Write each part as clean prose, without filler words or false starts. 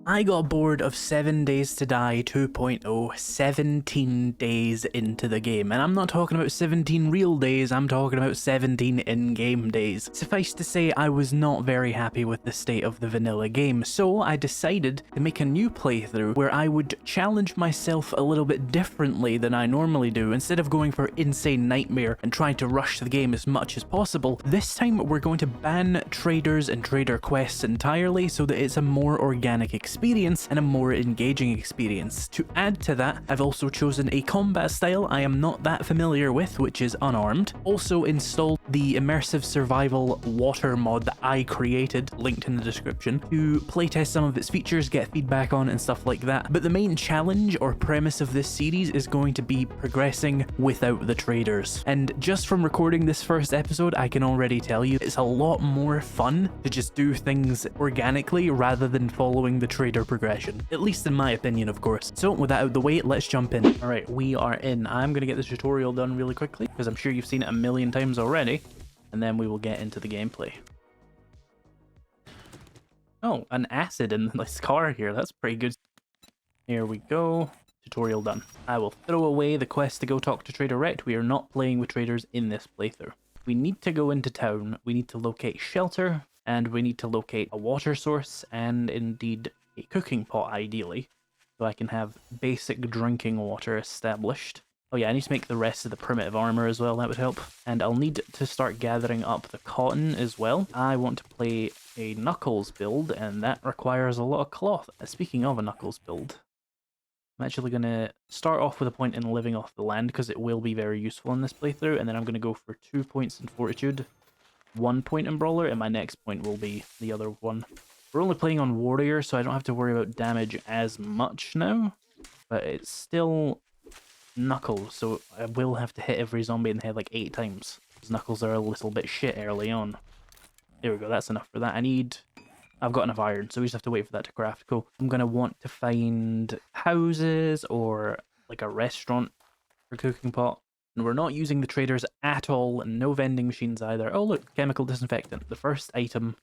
I got bored of 7 Days to Die 2.0 17 days into the game, and I'm not talking about 17 real days, I'm talking about 17 in-game days. Suffice to say, I was not very happy with the state of the vanilla game, so I decided to make a new playthrough where I would challenge myself a little bit differently than I normally do. Instead of going for insane nightmare and trying to rush the game as much as possible, this time we're going to ban traders and trader quests entirely so that it's a more organic experience and a more engaging experience. To add to that, I've also chosen a combat style I am not that familiar with, which is unarmed. Also installed the immersive survival water mod that I created, linked in the description, to playtest some of its features, get feedback on and stuff like that. But the main challenge or premise of this series is going to be progressing without the traders. And just from recording this first episode, I can already tell you it's a lot more fun to just do things organically rather than following the trader progression, at least in my opinion, of course. So with that out of the way, let's jump in. All right, we are in. I'm gonna get this tutorial done really quickly because I'm sure you've seen it a million times already, and then we will get into the gameplay. Oh, an acid in this car here. That's pretty good. Here we go. Tutorial done. I will throw away the quest to go talk to Trader Rect. We are not playing with traders in this playthrough. We need to go into town. We need to locate shelter, and we need to locate a water source, and indeed a cooking pot, ideally, so I can have basic drinking water established. Oh yeah, I need to make the rest of the primitive armor as well, that would help. And I'll need to start gathering up the cotton as well. I want to play a Knuckles build, and that requires a lot of cloth. Speaking of a Knuckles build, I'm actually going to start off with a point in living off the land, because it will be very useful in this playthrough, and then I'm going to go for 2 points in fortitude, 1 point in brawler, and my next point will be the other one. We're only playing on warrior, so I don't have to worry about damage as much now, but it's still Knuckles, so I will have to hit every zombie in the head like 8 times, because Knuckles are a little bit shit early on. There we go, that's enough for that. I've got enough iron, so we just have to wait for that to craft. Cool. I'm going to want to find houses or like a restaurant for cooking pot. And we're not using the traders at all, and no vending machines either. Oh look, chemical disinfectant. The first item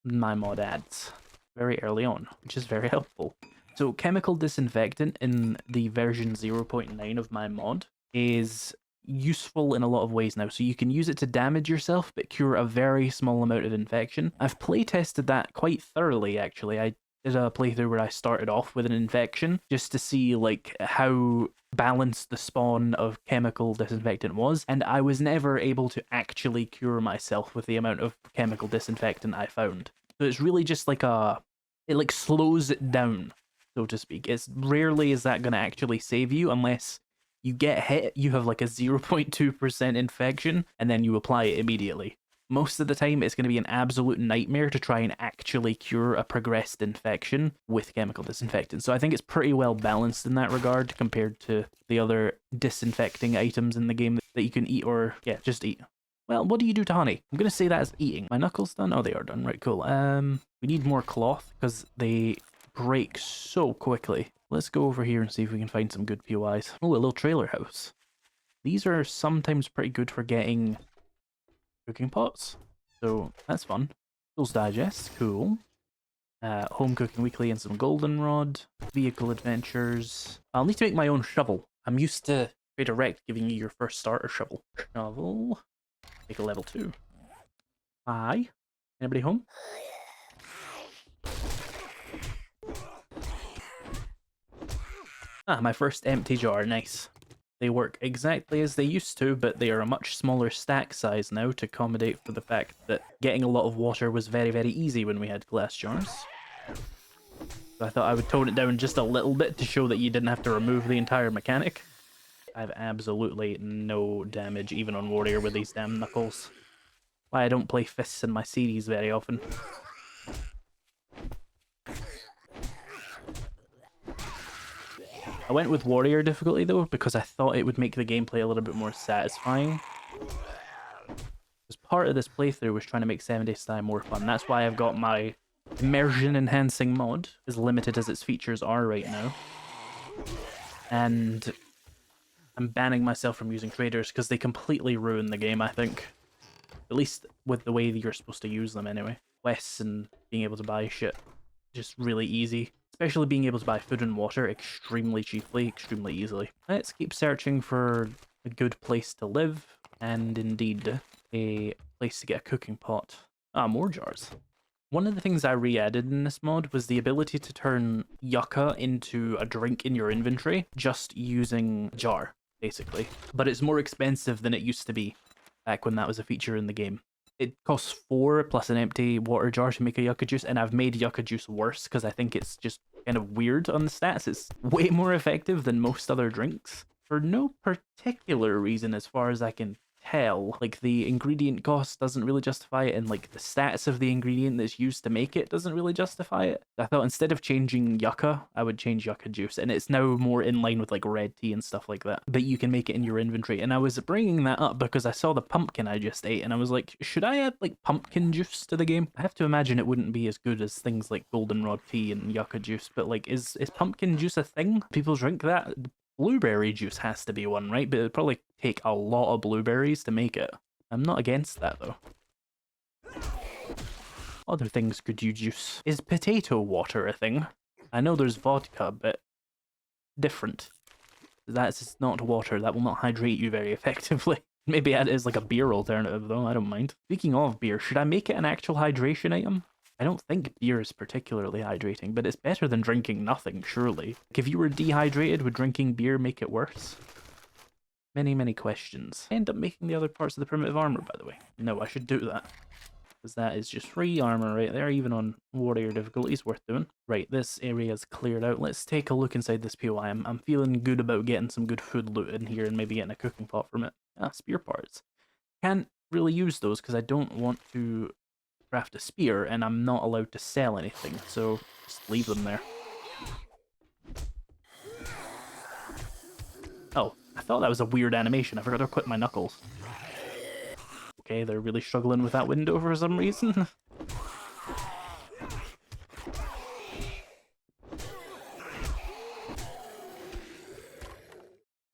my mod adds very early on, which is very helpful. So chemical disinfectant in the version 0.9 of my mod is useful in a lot of ways now. So you can use it to damage yourself but cure a very small amount of infection. I've playtested that quite thoroughly, actually. I did a playthrough where I started off with an infection just to see like how balanced the spawn of chemical disinfectant was, and I was never able to actually cure myself with the amount of chemical disinfectant I found. So it's really just like it like slows it down, so to speak. It's rarely is that going to actually save you unless you get hit, you have like a 0.2% infection, and then you apply it immediately. Most of the time, it's going to be an absolute nightmare to try and actually cure a progressed infection with chemical disinfectant. So I think it's pretty well balanced in that regard compared to the other disinfecting items in the game that you can eat or, yeah, just eat. Well, what do you do to honey? I'm going to say that as eating. My knuckles done? Oh, they are done. Right, cool. We need more cloth because they break so quickly. Let's go over here and see if we can find some good POIs. Oh, a little trailer house. These are sometimes pretty good for getting cooking pots, so that's fun. Tools Digest, cool. Home Cooking Weekly and some goldenrod. Vehicle Adventures. I'll need to make my own shovel. I'm used to Trader Rect giving you your first starter shovel. Shovel. Make a level 2. Hi. Anybody home? Ah, my first empty jar. Nice. They work exactly as they used to, but they are a much smaller stack size now to accommodate for the fact that getting a lot of water was very, very easy when we had glass jars. So I thought I would tone it down just a little bit to show that you didn't have to remove the entire mechanic. I have absolutely no damage, even on warrior, with these damn knuckles. Why I don't play fists in my series very often. I went with warrior difficulty though because I thought it would make the gameplay a little bit more satisfying. Because part of this playthrough was trying to make 7 Days to Die more fun. That's why I've got my immersion enhancing mod, as limited as its features are right now. And I'm banning myself from using traders because they completely ruin the game, I think. At least with the way that you're supposed to use them anyway. Quests and being able to buy shit. Just really easy. especially being able to buy food and water extremely cheaply, extremely easily. Let's keep searching for a good place to live, and indeed a place to get a cooking pot. Ah, more jars. One of the things I re-added in this mod was the ability to turn yucca into a drink in your inventory just using a jar, basically. But it's more expensive than it used to be back when that was a feature in the game. It costs 4 plus an empty water jar to make a yucca juice, and I've made yucca juice worse because I think it's just kind of weird on the stats. It's way more effective than most other drinks for no particular reason as far as I can tell. Like, the ingredient cost doesn't really justify it, and like the stats of the ingredient that's used to make it doesn't really justify it. I thought instead of changing yucca, I would change yucca juice, and it's now more in line with like red tea and stuff like that. But you can make it in your inventory, and I was bringing that up because I saw the pumpkin I just ate, and I was like, should I add like pumpkin juice to the game? I have to imagine it wouldn't be as good as things like goldenrod tea and yucca juice, but like, is pumpkin juice a thing? People drink that? Blueberry juice has to be one, right? But it'd probably take a lot of blueberries to make it. I'm not against that, though. Other things could you juice? Is potato water a thing? I know there's vodka, but different. That's not water. That will not hydrate you very effectively. Maybe it is like a beer alternative, though. I don't mind. Speaking of beer, should I make it an actual hydration item? I don't think beer is particularly hydrating, but it's better than drinking nothing, surely. Like, if you were dehydrated, would drinking beer make it worse? Many, many questions. I end up making the other parts of the primitive armor, by the way. No, I should do that. Because that is just free armor right there, even on warrior difficulties, worth doing. Right, this area is cleared out. Let's take a look inside this POI. I'm feeling good about getting some good food loot in here and maybe getting a cooking pot from it. Ah, spear parts. Can't really use those because I don't want to craft a spear, and I'm not allowed to sell anything, so just leave them there. Oh, I thought that was a weird animation. I forgot to equip my knuckles. Okay, they're really struggling with that window for some reason.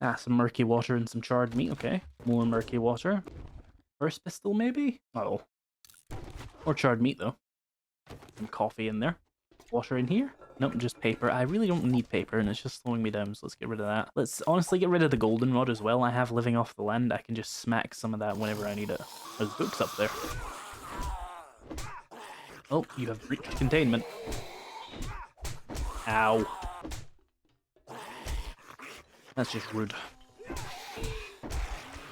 Ah, some murky water and some charred meat. Okay, more murky water. First pistol, maybe? Oh. Or charred meat, though. Some coffee in there. Water in here? Nope, just paper. I really don't need paper, and it's just slowing me down, so let's get rid of that. Let's honestly get rid of the goldenrod as well. I have living off the land. I can just smack some of that whenever I need it. There's books up there. Oh, you have breached containment. Ow. That's just rude.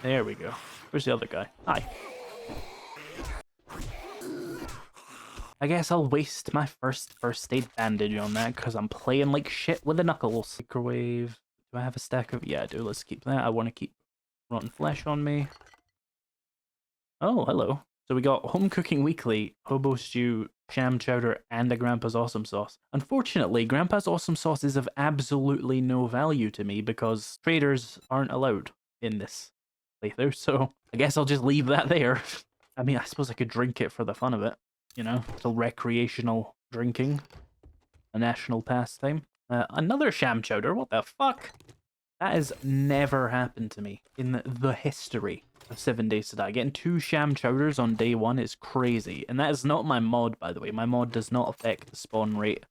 There we go. Where's the other guy? Hi. I guess I'll waste my first aid bandage on that because I'm playing like shit with the knuckles. Microwave. Do I have a stack of... Yeah, I do. Let's keep that. I want to keep rotten flesh on me. Oh, hello. So we got Home Cooking Weekly, Hobo Stew, Sham Chowder, and a Grandpa's Awesome Sauce. Unfortunately, Grandpa's Awesome Sauce is of absolutely no value to me because traders aren't allowed in this playthrough, so I guess I'll just leave that there. I mean, I suppose I could drink it for the fun of it. You know, still recreational drinking, a national pastime. Another sham chowder, what the fuck? That has never happened to me in the history of 7 Days to Die. Getting 2 sham chowders on day 1 is crazy, and that is not my mod, by the way. My mod does not affect the spawn rate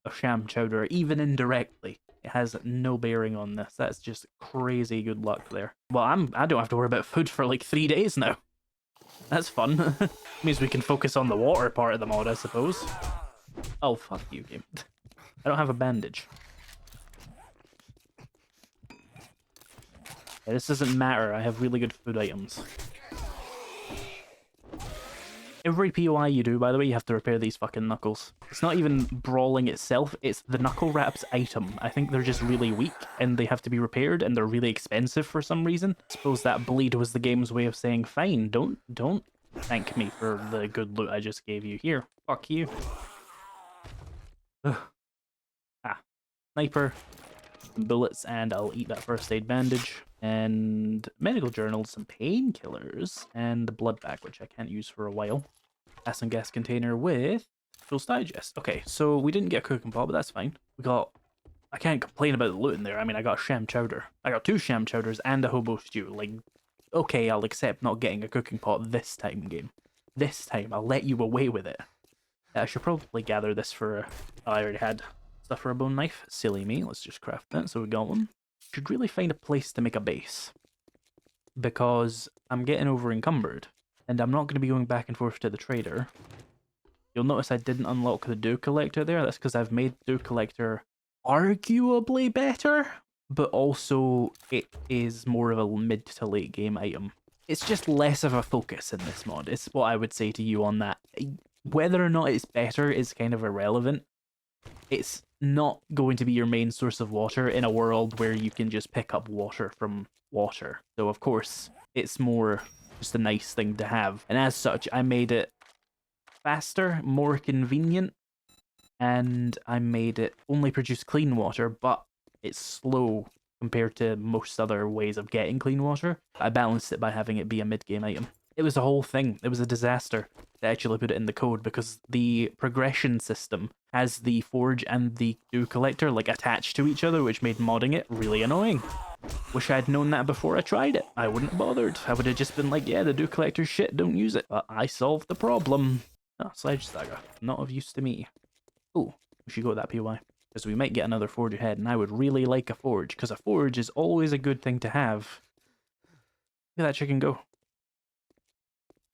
of sham chowder, even indirectly. It has no bearing on this. That's just crazy good luck there. Well, I don't have to worry about food for like 3 days now. That's fun. Means we can focus on the water part of the mod, I suppose. Oh, fuck you, game. I don't have a bandage. Yeah, this doesn't matter. I have really good food items. Every POI you do, by the way, you have to repair these fucking knuckles. It's not even brawling itself, it's the knuckle wraps item. I think they're just really weak, and they have to be repaired, and they're really expensive for some reason. I suppose that bleed was the game's way of saying, fine, don't thank me for the good loot I just gave you. Here, fuck you. Ugh. Ah, sniper, some bullets, and I'll eat that first aid bandage. And medical journals, some painkillers, and the blood bag, which I can't use for a while. Gas and gas container with Fool's Digest. Okay, so we didn't get a cooking pot, but that's fine. We got... I can't complain about the loot in there. I mean, I got sham chowder. I got 2 sham chowders and a hobo stew. Like, okay, I'll accept not getting a cooking pot this time, game. This time, I'll let you away with it. I should probably gather this for... Oh, I already had Suffer a bone knife. Silly me. Let's just craft that. So we got one. Should really find a place to make a base. Because I'm getting over encumbered. And I'm not going to be going back and forth to the trader. You'll notice I didn't unlock the Dew Collector there. That's because I've made Dew Collector arguably better. But also, it is more of a mid to late game item. It's just less of a focus in this mod. It's what I would say to you on that. Whether or not it's better is kind of irrelevant. It's not going to be your main source of water in a world where you can just pick up water from water. So of course, it's more just a nice thing to have. And as such, I made it faster, more convenient, and I made it only produce clean water, but it's slow compared to most other ways of getting clean water. I balanced it by having it be a mid-game item. It was a whole thing. It was a disaster to actually put it in the code because the progression system has the forge and the Dew Collector like attached to each other, which made modding it really annoying. Wish I'd known that before I tried it. I wouldn't have bothered. I would have just been like, yeah, the Dew Collector's shit, don't use it. But I solved the problem. Oh, Sledge Stagger. Not of use to me. Oh, we should go with that POI. Because we might get another forge ahead, and I would really like a forge, because a forge is always a good thing to have. Look at that chicken go.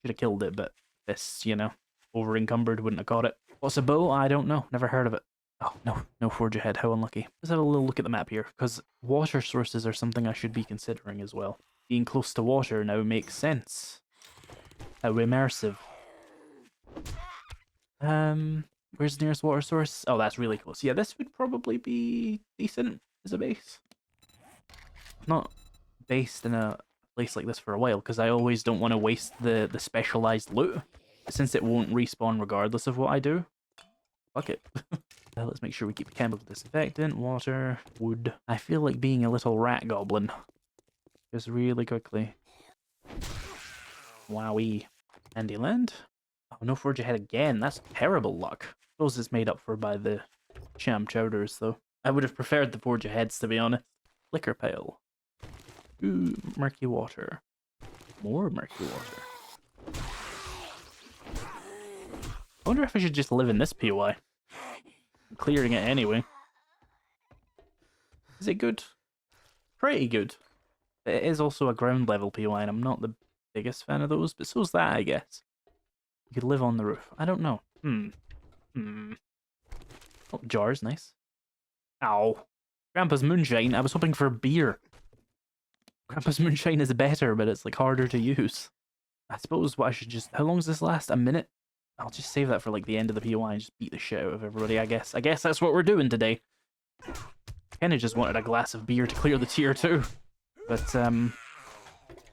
Should have killed it, but this, you know, over encumbered, wouldn't have caught it. What's a bow? I don't know. Never heard of it. Oh, no. No forge ahead. How unlucky. Let's have a little look at the map here, because water sources are something I should be considering as well. Being close to water now makes sense. How immersive. Where's the nearest water source? Oh, that's really close. Yeah, this would probably be decent as a base. Not based in a place like this for a while, because I always don't want to waste the specialized loot, since it won't respawn regardless of what I do. Fuck it. Let's make sure we keep chemical disinfectant, water, wood. I feel like being a little rat goblin. Just really quickly. Wowee. Handy land. Oh, no forge ahead again. That's terrible luck. I suppose it's made up for by the sham chowders, though. I would have preferred the forge aheads, to be honest. Liquor pail. Ooh, murky water. More murky water. I wonder if I should just live in this POI. I'm clearing it anyway. Is it good? Pretty good. But it is also a ground level POI, and I'm not the biggest fan of those, but so's that, I guess. You could live on the roof. I don't know. Oh, jars, nice. Ow. Grandpa's moonshine. I was hoping for beer. Grandpa's moonshine is better, but it's like harder to use. I suppose what I should just... How long does this last? A minute? I'll just save that for like the end of the POI and just beat the shit out of everybody, I guess. I guess that's what we're doing today. Kinda just wanted a glass of beer to clear the tier 2. But,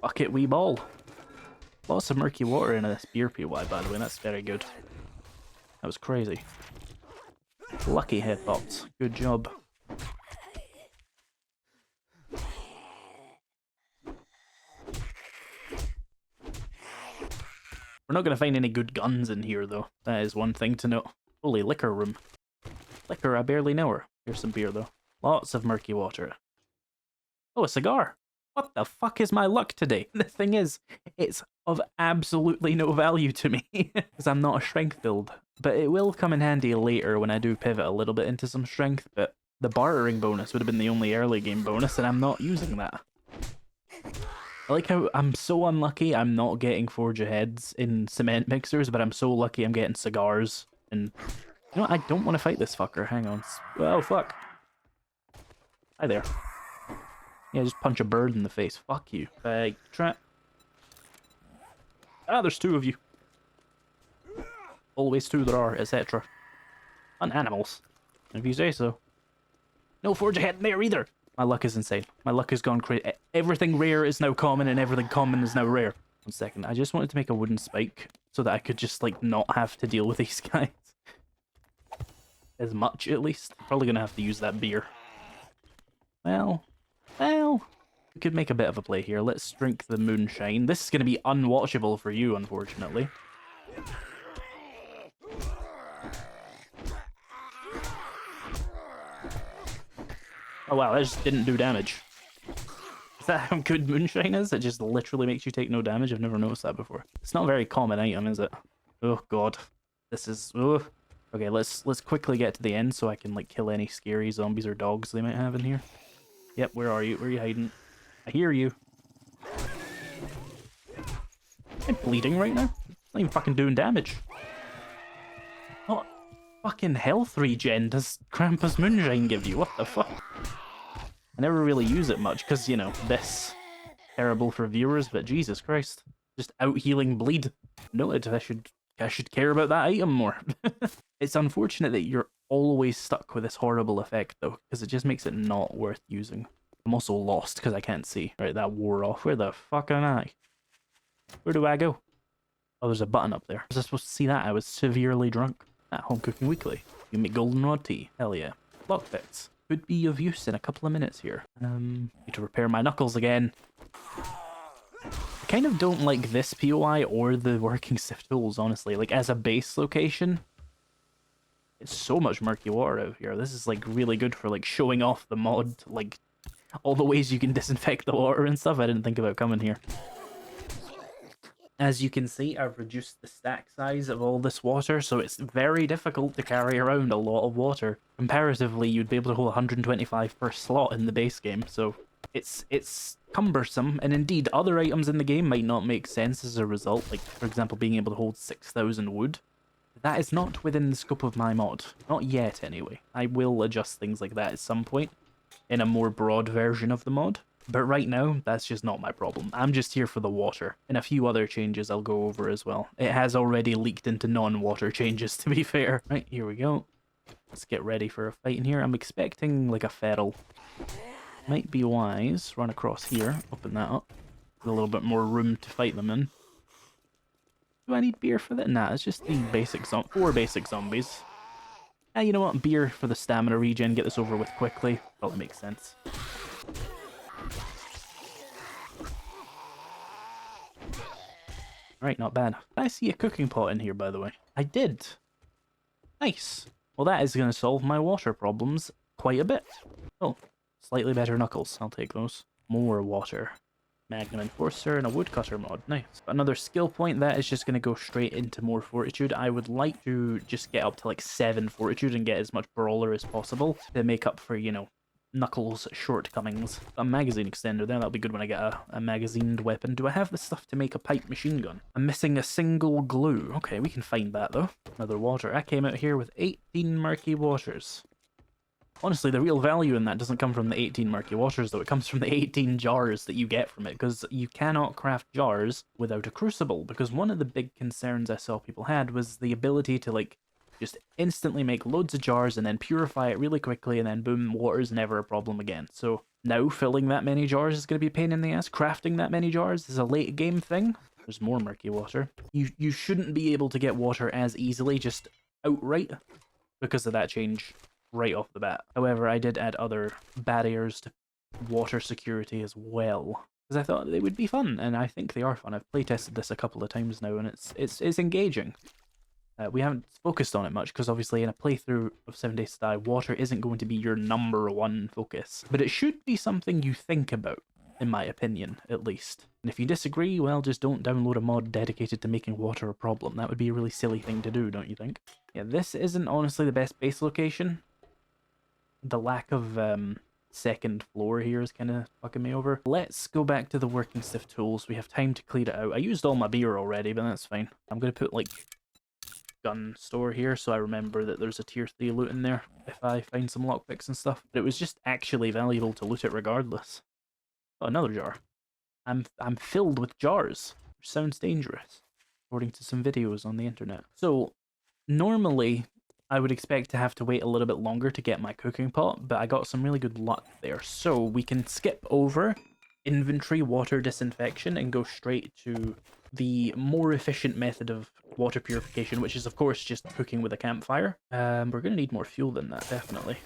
fuck it, wee ball. Lots of murky water in this beer POI, by the way. That's very good. That was crazy. Lucky headbutts. Good job. We're not going to find any good guns in here, though. That is one thing to note. Holy liquor room. Liquor, I barely know her. Here's some beer, though. Lots of murky water. Oh, a cigar. What the fuck is my luck today? The thing is, it's of absolutely no value to me, because I'm not a strength build. But it will come in handy later when I do pivot a little bit into some strength, but the bartering bonus would have been the only early game bonus, and I'm not using that. I like how I'm so unlucky I'm not getting forge aheads in cement mixers, but I'm so lucky I'm getting cigars. And, you know, I don't want to fight this fucker. Hang on. Oh, fuck. Hi there. Yeah, just punch a bird in the face. Fuck you. Trap. Ah, there's 2 of you. Always 2 there are, etc. Fun animals. If you say so. No forge ahead in there either. My luck is insane. My luck has gone crazy. Everything rare is now common and everything common is now rare. 1 second. I just wanted to make a wooden spike so that I could just, like, not have to deal with these guys. As much, at least. Probably gonna have to use that beer. Well, we could make a bit of a play here. Let's drink the moonshine. This is going to be unwatchable for you, unfortunately. Oh wow, that just didn't do damage. Is that how good moonshine is? It just literally makes you take no damage? I've never noticed that before. It's not a very common item, is it? Oh god. This is... Ugh. Okay, let's quickly get to the end so I can like kill any scary zombies or dogs they might have in here. Yep, where are you? Where are you hiding? I hear you. I'm bleeding right now. Not even fucking doing damage. What fucking health regen does Krampus Moonshine give you? What the fuck? I never really use it much because, you know, this terrible for viewers, but Jesus Christ. Just out healing bleed. Noted, I should care about that item more. It's unfortunate that you're always stuck with this horrible effect though, because it just makes it not worth using. I'm also lost because I can't see. Right, that wore off. Where the fuck am I? Where do I go? Oh, there's a button up there. Was I supposed to see that? I was severely drunk. At Home Cooking Weekly. You make goldenrod tea. Hell yeah. Lockpicks. Could be of use in a couple of minutes here. Need to repair my knuckles again. I kind of don't like this POI or the working stiff tools, honestly. Like, as a base location, it's so much murky water out here. This is, like, really good for, like, showing off the mod. Like, all the ways you can disinfect the water and stuff. I didn't think about coming here. As you can see, I've reduced the stack size of all this water, so it's very difficult to carry around a lot of water. Comparatively, you'd be able to hold 125 per slot in the base game, so it's cumbersome, and indeed, other items in the game might not make sense as a result, like, for example, being able to hold 6,000 wood. That is not within the scope of my mod. Not yet, anyway. I will adjust things like that at some point, in a more broad version of the mod. But right now, that's just not my problem. I'm just here for the water. And a few other changes I'll go over as well. It has already leaked into non-water changes, to be fair. Right, here we go. Let's get ready for a fight in here. I'm expecting, like, a feral. Might be wise. Run across here. Open that up. With a little bit more room to fight them in. Do I need beer for that? Nah, it's just the basic 4 basic zombies. Ah, you know what? Beer for the stamina regen. Get this over with quickly. Probably makes sense. Right, not bad. Did I see a cooking pot in here, by the way? I did. Nice. Well, that is going to solve my water problems quite a bit. Oh, slightly better knuckles. I'll take those. More water. Magnum Enforcer and a woodcutter mod. Nice. Another skill point that is just going to go straight into more fortitude. I would like to just get up to like 7 fortitude and get as much brawler as possible to make up for, you know, Knuckles' shortcomings. A magazine extender there, that'll be good when I get a magazined weapon. Do I have the stuff to make a pipe machine gun? I'm missing a single glue. Okay, we can find that though. Another water. I came out here with 18 murky waters. Honestly, the real value in that doesn't come from the 18 murky waters though, it comes from the 18 jars that you get from it, because you cannot craft jars without a crucible, because one of the big concerns I saw people had was the ability to, like, just instantly make loads of jars and then purify it really quickly, and then boom, water's never a problem again. So now filling that many jars is going to be a pain in the ass. Crafting that many jars is a late game thing. There's more murky water. You shouldn't be able to get water as easily just outright because of that change right off the bat. However, I did add other barriers to water security as well, because I thought they would be fun, and I think they are fun. I've playtested this a couple of times now, and it's engaging. We haven't focused on it much, because obviously in a playthrough of 7 Days to Die, water isn't going to be your #1 focus. But it should be something you think about, in my opinion, at least. And if you disagree, well, just don't download a mod dedicated to making water a problem. That would be a really silly thing to do, don't you think? Yeah, this isn't honestly the best base location. The lack of second floor here is kind of fucking me over. Let's go back to the working stiff tools. We have time to clear it out. I used all my beer already, but that's fine. I'm going to put, like, gun store here so I remember that there's a tier 3 loot in there if I find some lockpicks and stuff. But it was just actually valuable to loot it regardless. Oh, another jar. I'm filled with jars, which sounds dangerous, according to some videos on the internet. So, normally, I would expect to have to wait a little bit longer to get my cooking pot, but I got some really good luck there. So, we can skip over inventory water disinfection and go straight to the more efficient method of water purification, which is, of course, just cooking with a campfire. We're going to need more fuel than that, definitely.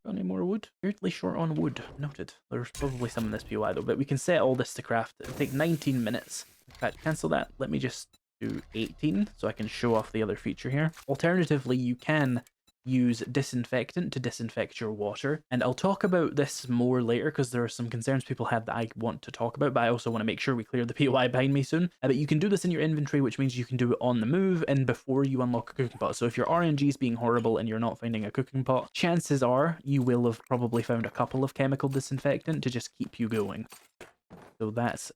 Got any more wood? Weirdly short on wood. Noted. There's probably some in this POI, though, but we can set all this to craft. It'll take 19 minutes. In fact, cancel that. Let me just do 18 so I can show off the other feature here. Alternatively, you can use disinfectant to disinfect your water. And I'll talk about this more later because there are some concerns people have that I want to talk about, but I also want to make sure we clear the POI behind me soon. But you can do this in your inventory, which means you can do it on the move and before you unlock a cooking pot. So if your RNG is being horrible and you're not finding a cooking pot, chances are you will have probably found a couple of chemical disinfectant to just keep you going. So that's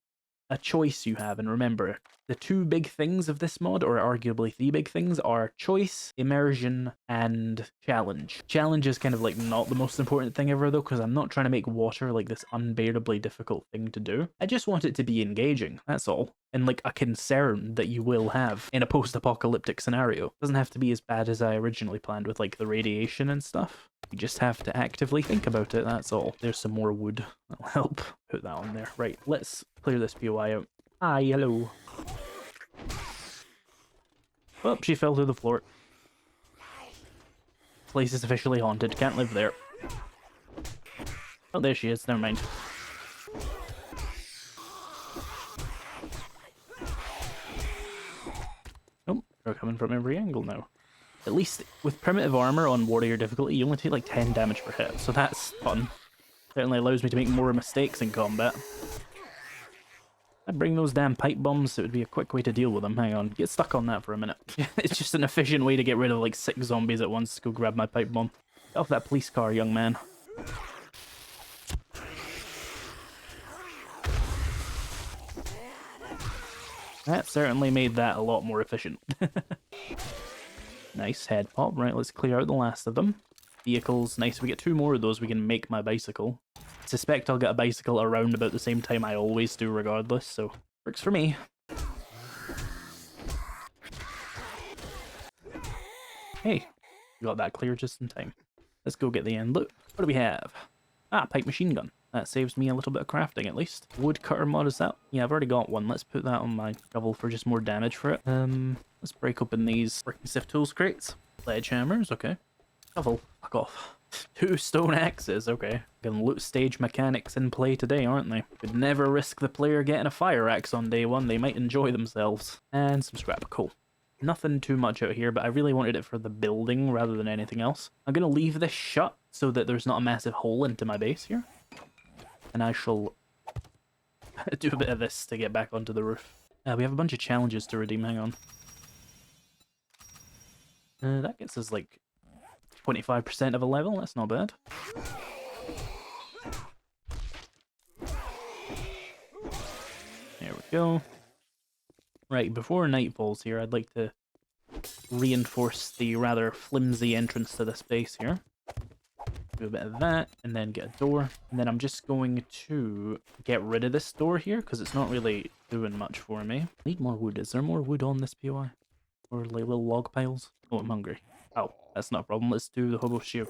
a choice you have. And remember, the two big things of this mod, or arguably the big things, are choice, immersion, and challenge. Challenge is kind of like not the most important thing ever though, because I'm not trying to make water like this unbearably difficult thing to do. I just want it to be engaging, that's all. And like a concern that you will have in a post-apocalyptic scenario. It doesn't have to be as bad as I originally planned with like the radiation and stuff. You just have to actively think about it, that's all. There's some more wood. That'll help. Put that on there. Right, let's clear this POI out. Hi, hello. Oh, she fell through the floor. Place is officially haunted. Can't live there. Oh, there she is. Never mind. Oh, they're coming from every angle now. At least with primitive armor on warrior difficulty, you only take like 10 damage per hit, so that's fun. Certainly allows me to make more mistakes in combat. I'd bring those damn pipe bombs, it would be a quick way to deal with them. Hang on, get stuck on that for a minute. It's just an efficient way to get rid of like 6 zombies at once. Go grab my pipe bomb. Get off that police car, young man. That certainly made that a lot more efficient. Nice head pop. Right, let's clear out the last of them. Vehicles, nice. We get 2 more of those, we can make my bicycle. I suspect I'll get a bicycle around about the same time I always do regardless, so works for me. Hey, got that clear just in time. Let's go get the end loot. What do we have? Ah, pipe machine gun. That saves me a little bit of crafting at least. Woodcutter mod, is that? Yeah, I've already got one. Let's put that on my shovel for just more damage for it. Let's break open these working sift tools crates. Sledgehammers, okay. Shovel, fuck off. 2 stone axes, okay. Gonna loot stage mechanics in play today, aren't they? Would never risk the player getting a fire axe on day 1. They might enjoy themselves. And some scrap, cool. Nothing too much out here, but I really wanted it for the building rather than anything else. I'm gonna leave this shut so that there's not a massive hole into my base here. And I shall do a bit of this to get back onto the roof. We have a bunch of challenges to redeem, hang on. That gets us like 25% of a level, that's not bad. There we go. Right, before night falls here, I'd like to reinforce the rather flimsy entrance to this base here. Do a bit of that, and then get a door. And then I'm just going to get rid of this door here, because it's not really doing much for me. Need more wood. Is there more wood on this POI? Or like little log piles? Oh, I'm hungry. Oh, that's not a problem. Let's do the hobo shield.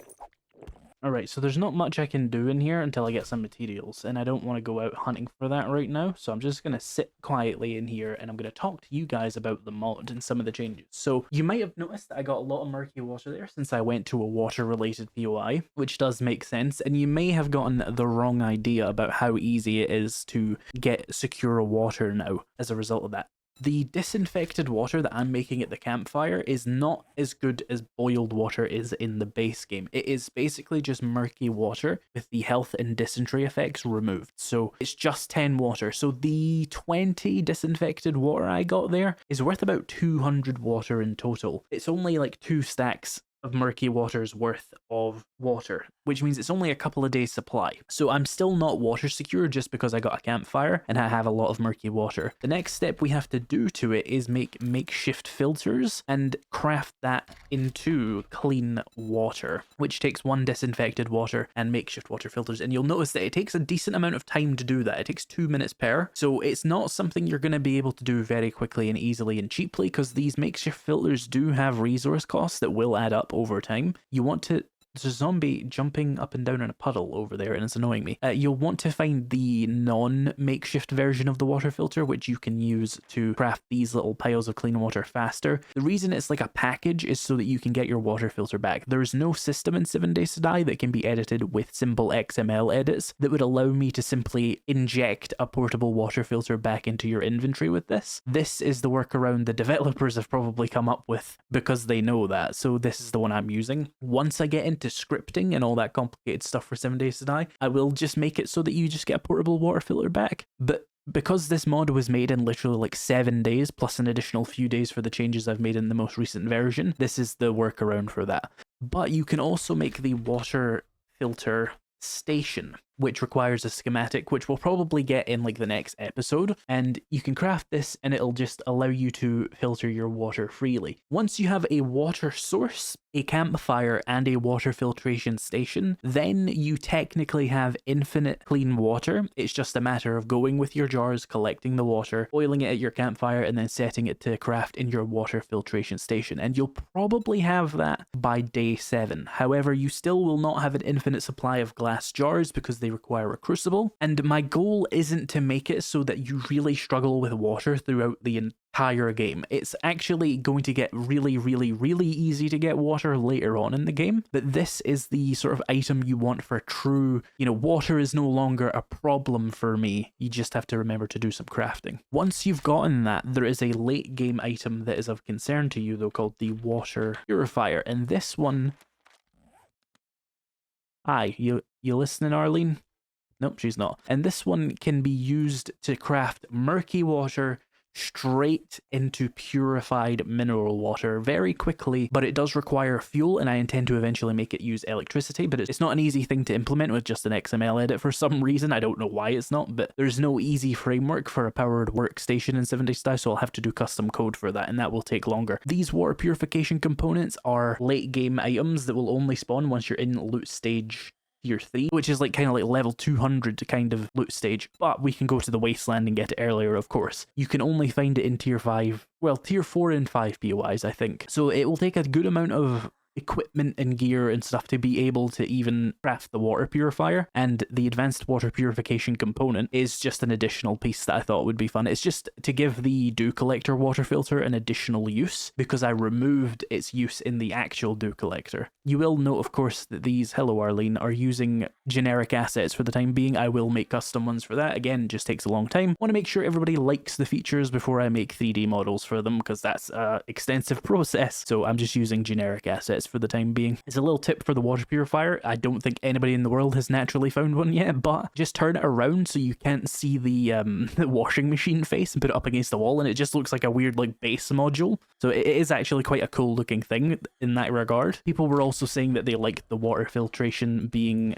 Alright, so there's not much I can do in here until I get some materials, and I don't want to go out hunting for that right now, so I'm just going to sit quietly in here, and I'm going to talk to you guys about the mod and some of the changes. So, you might have noticed that I got a lot of murky water there since I went to a water-related POI, which does make sense, and you may have gotten the wrong idea about how easy it is to get secure water now as a result of that. The disinfected water that I'm making at the campfire is not as good as boiled water is in the base game. It is basically just murky water with the health and dysentery effects removed. So it's just 10 water. So the 20 disinfected water I got there is worth about 200 water in total. It's only like 2 stacks of murky water's worth of water, which means it's only a couple of days supply. So I'm still not water secure just because I got a campfire and I have a lot of murky water. The next step we have to do to it is make makeshift filters and craft that into clean water, which takes 1 disinfected water and makeshift water filters. And you'll notice that it takes a decent amount of time to do that. It takes 2 minutes per. So it's not something you're going to be able to do very quickly and easily and cheaply, because these makeshift filters do have resource costs that will add up over time. You want to There's a zombie jumping up and down in a puddle over there and it's annoying me. You'll want to find the non-makeshift version of the water filter, which you can use to craft these little piles of clean water faster. The reason it's like a package is so that you can get your water filter back. There's no system in 7 Days to Die that can be edited with simple XML edits that would allow me to simply inject a portable water filter back into your inventory with this. This is the workaround the developers have probably come up with because they know that, so this is the one I'm using. Once I get into scripting and all that complicated stuff for 7 Days to Die, I will just make it so that you just get a portable water filter back. But because this mod was made in literally like 7 days, plus an additional few days for the changes I've made in the most recent version, this is the workaround for that. But you can also make the water filter station, which requires a schematic, which we'll probably get in like the next episode, and you can craft this and it'll just allow you to filter your water freely. Once you have a water source, a campfire, and a water filtration station, then you technically have infinite clean water. It's just a matter of going with your jars, collecting the water, boiling it at your campfire, and then setting it to craft in your water filtration station. And you'll probably have that by day 7. However, you still will not have an infinite supply of glass jars because they require a crucible. And my goal isn't to make it so that you really struggle with water throughout the entire game. It's actually going to get really, really, really easy to get water later on in the game, but this is the sort of item you want for true, water is no longer a problem for me. You just have to remember to do some crafting. Once you've gotten that, there is a late game item that is of concern to you though, called the water purifier, and this one... Hi, you listening, Arlene? Nope, she's not. And this one can be used to craft murky water straight into purified mineral water very quickly, but it does require fuel, and I intend to eventually make it use electricity, but it's not an easy thing to implement with just an XML edit for some reason. I don't know why it's not, but there's no easy framework for a powered workstation in 7 Days to Die, so I'll have to do custom code for that, and that will take longer. These water purification components are late game items that will only spawn once you're in loot stage tier 3, which is kind of like level 200 kind of loot stage, but we can go to the wasteland and get it earlier, of course. You can only find it in tier 5, well, tier 4 and 5 POIs, I think. So it will take a good amount of equipment and gear and stuff to be able to even craft the water purifier, and the advanced water purification component is just an additional piece that I thought would be fun. It's just to give the dew collector water filter an additional use, because I removed its use in the actual dew collector. You will note, of course, that these, hello Arlene, are using generic assets for the time being. I will make custom ones for that. Again, it just takes a long time. I want to make sure everybody likes the features before I make 3D models for them, because that's an extensive process. So I'm just using generic assets for the time being. It's a little tip for the water purifier. I don't think anybody in the world has naturally found one yet, but just turn it around so you can't see the washing machine face and put it up against the wall, and it just looks like a weird base module. So it is actually quite a cool looking thing in that regard. People were also saying that they liked the water filtration being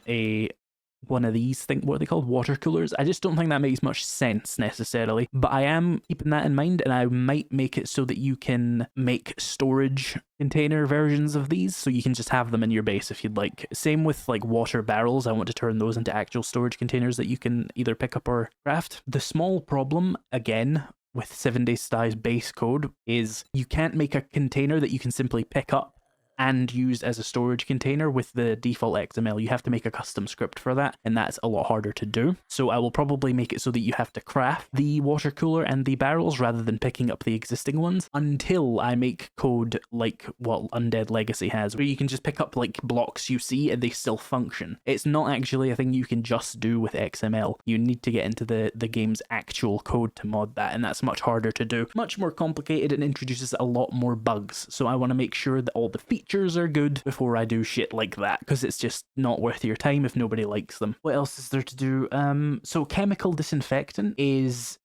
one of these things, what are they called? Water coolers. I just don't think that makes much sense necessarily, but I am keeping that in mind, and I might make it so that you can make storage container versions of these, so you can just have them in your base if you'd like. Same with water barrels. I want to turn those into actual storage containers that you can either pick up or craft. The small problem, again, with 7 Days to Die's base code is you can't make a container that you can simply pick up and use as a storage container with the default XML. You have to make a custom script for that, and that's a lot harder to do. So I will probably make it so that you have to craft the water cooler and the barrels rather than picking up the existing ones, until I make code like what Undead Legacy has, where you can just pick up blocks you see and they still function. It's not actually a thing you can just do with XML. You need to get into the game's actual code to mod that, and that's much harder to do. Much more complicated and introduces a lot more bugs. So I want to make sure that all the features are good before I do shit like that, because it's just not worth your time if nobody likes them. What else is there to do? So chemical disinfectant is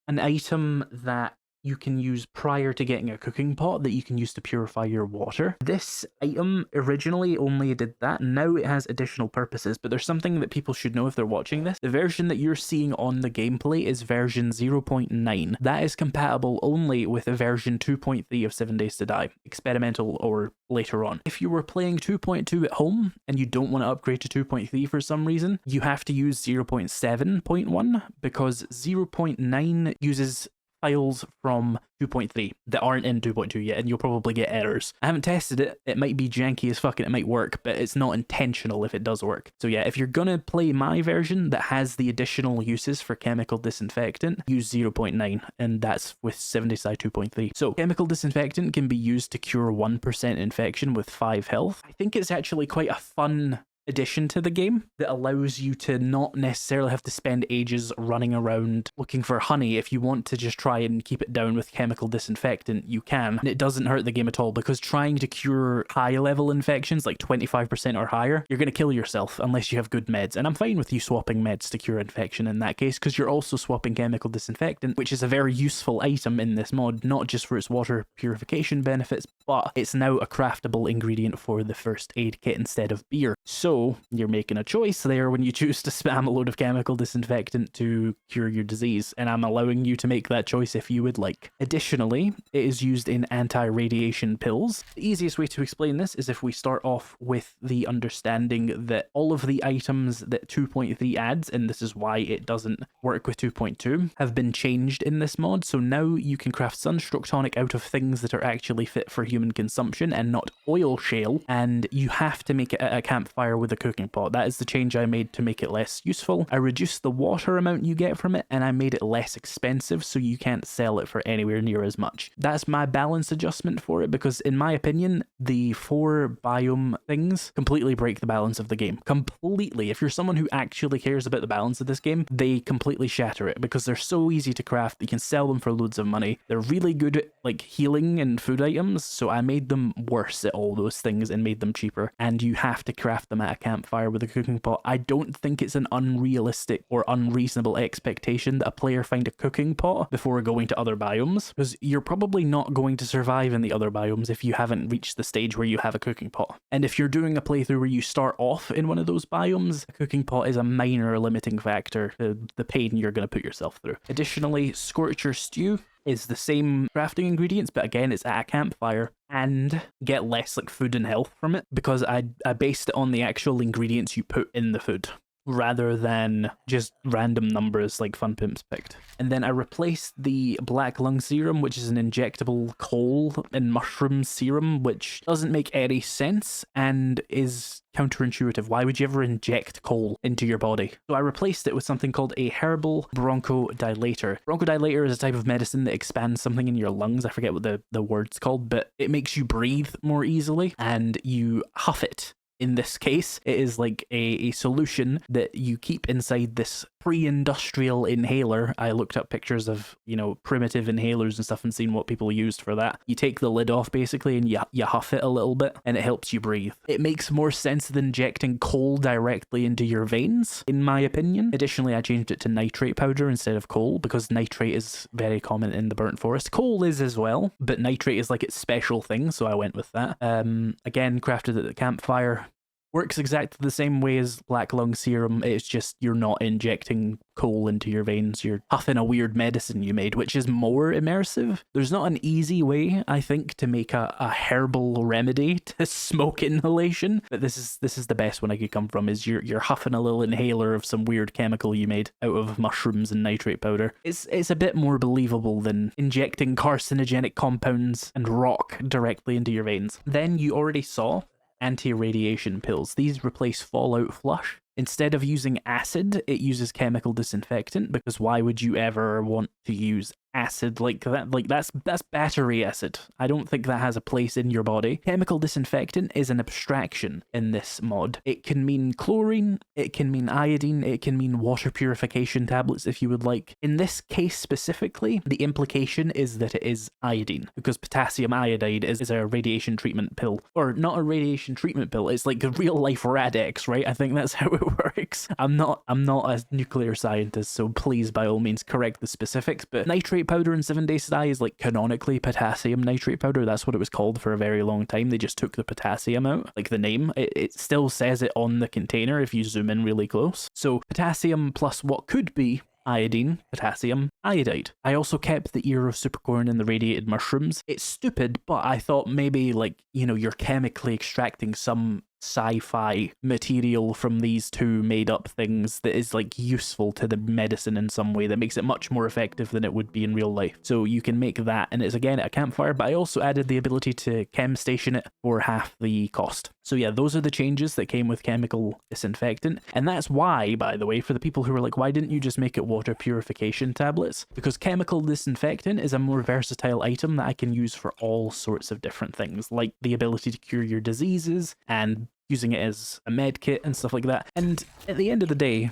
an item that you can use prior to getting a cooking pot that you can use to purify your water. This item originally only did that. Now it has additional purposes, but there's something that people should know if they're watching this. The version that you're seeing on the gameplay is version 0.9. That is compatible only with a version 2.3 of 7 Days to Die, experimental or later on. If you were playing 2.2 at home and you don't want to upgrade to 2.3 for some reason, you have to use 0.7.1 because 0.9 uses files from 2.3 that aren't in 2.2 yet, and you'll probably get errors. I haven't tested it. It might be janky as fuck and it might work, but it's not intentional if it does work. So yeah, if you're gonna play my version that has the additional uses for chemical disinfectant, use 0.9, and that's with 70-side 2.3. So chemical disinfectant can be used to cure 1% infection with 5 health. I think it's actually quite a fun addition to the game that allows you to not necessarily have to spend ages running around looking for honey. If you want to just try and keep it down with chemical disinfectant, you can, and it doesn't hurt the game at all, because trying to cure high level infections like 25% or higher, you're going to kill yourself unless you have good meds. And I'm fine with you swapping meds to cure infection in that case, because you're also swapping chemical disinfectant, which is a very useful item in this mod, not just for its water purification benefits, but it's now a craftable ingredient for the first aid kit instead of beer. So you're making a choice there when you choose to spam a load of chemical disinfectant to cure your disease, and I'm allowing you to make that choice if you would like. Additionally, it is used in anti-radiation pills. The easiest way to explain this is if we start off with the understanding that all of the items that 2.3 adds, and this is why it doesn't work with 2.2, have been changed in this mod. So now you can craft sunstroke tonic out of things that are actually fit for human consumption and not oil shale, and you have to make it at a campfire with a cooking pot. That is the change I made to make it less useful. I reduced the water amount you get from it, and I made it less expensive so you can't sell it for anywhere near as much. That's my balance adjustment for it, because in my opinion, the 4 biome things completely break the balance of the game. Completely. If you're someone who actually cares about the balance of this game, they completely shatter it, because they're so easy to craft. You can sell them for loads of money. They're really good at like healing and food items, so I made them worse at all those things and made them cheaper, and you have to craft them at a campfire with a cooking pot. I don't think it's an unrealistic or unreasonable expectation that a player find a cooking pot before going to other biomes, because you're probably not going to survive in the other biomes if you haven't reached the stage where you have a cooking pot. And if you're doing a playthrough where you start off in one of those biomes, a cooking pot is a minor limiting factor to the pain you're going to put yourself through. Additionally, Scorcher Stew is the same crafting ingredients, but again, it's at a campfire, and get less like food and health from it, because I based it on the actual ingredients you put in the food, rather than just random numbers like Fun Pimps picked. And then I replaced the black lung serum, which is an injectable coal and mushroom serum, which doesn't make any sense and is counterintuitive. Why would you ever inject coal into your body? So I replaced it with something called a herbal bronchodilator. Bronchodilator is a type of medicine that expands something in your lungs. I forget what the word's called, but it makes you breathe more easily, and you huff it. In this case, it is like a solution that you keep inside this pre-industrial inhaler. I looked up pictures of, primitive inhalers and stuff and seen what people used for that. You take the lid off basically and you huff it a little bit and it helps you breathe. It makes more sense than injecting coal directly into your veins, in my opinion. Additionally, I changed it to nitrate powder instead of coal, because nitrate is very common in the burnt forest. Coal is as well, but nitrate is like its special thing, so I went with that. Again, crafted at the campfire. Works exactly the same way as black lung serum. It's just you're not injecting coal into your veins. You're huffing a weird medicine you made, which is more immersive. There's not an easy way, I think, to make a herbal remedy to smoke inhalation, but this is the best one I could come from. Is you're huffing a little inhaler of some weird chemical you made out of mushrooms and nitrate powder. It's a bit more believable than injecting carcinogenic compounds and rock directly into your veins. Then you already saw anti-radiation pills. These replace Fallout Flush. Instead of using acid, it uses chemical disinfectant, because why would you ever want to use acid like that? Like that's battery acid. I don't think that has a place in your body. Chemical disinfectant is an abstraction in this mod. It can mean chlorine, it can mean iodine, it can mean water purification tablets if you would like. In this case specifically, the implication is that it is iodine, because potassium iodide is a radiation treatment pill. Or not a radiation treatment pill, it's like a real life Rad-X, right? I think that's how it works. I'm not a nuclear scientist, so please by all means correct the specifics, but nitrate powder in 7 Days to Die is like canonically potassium nitrate powder. That's what it was called for a very long time. They just took the potassium out, like the name. It still says it on the container if you zoom in really close. So potassium plus what could be iodine, potassium, iodide. I also kept the ear of supercorn and the radiated mushrooms. It's stupid, but I thought maybe you're chemically extracting some sci-fi material from these two made-up things that is like useful to the medicine in some way that makes it much more effective than it would be in real life. So you can make that, and it's again a campfire, but I also added the ability to chem station it for half the cost. So yeah, those are the changes that came with chemical disinfectant, and that's why, by the way, for the people who are like, why didn't you just make it water purification tablets? Because chemical disinfectant is a more versatile item that I can use for all sorts of different things, like the ability to cure your diseases and using it as a med kit and stuff like that. And at the end of the day,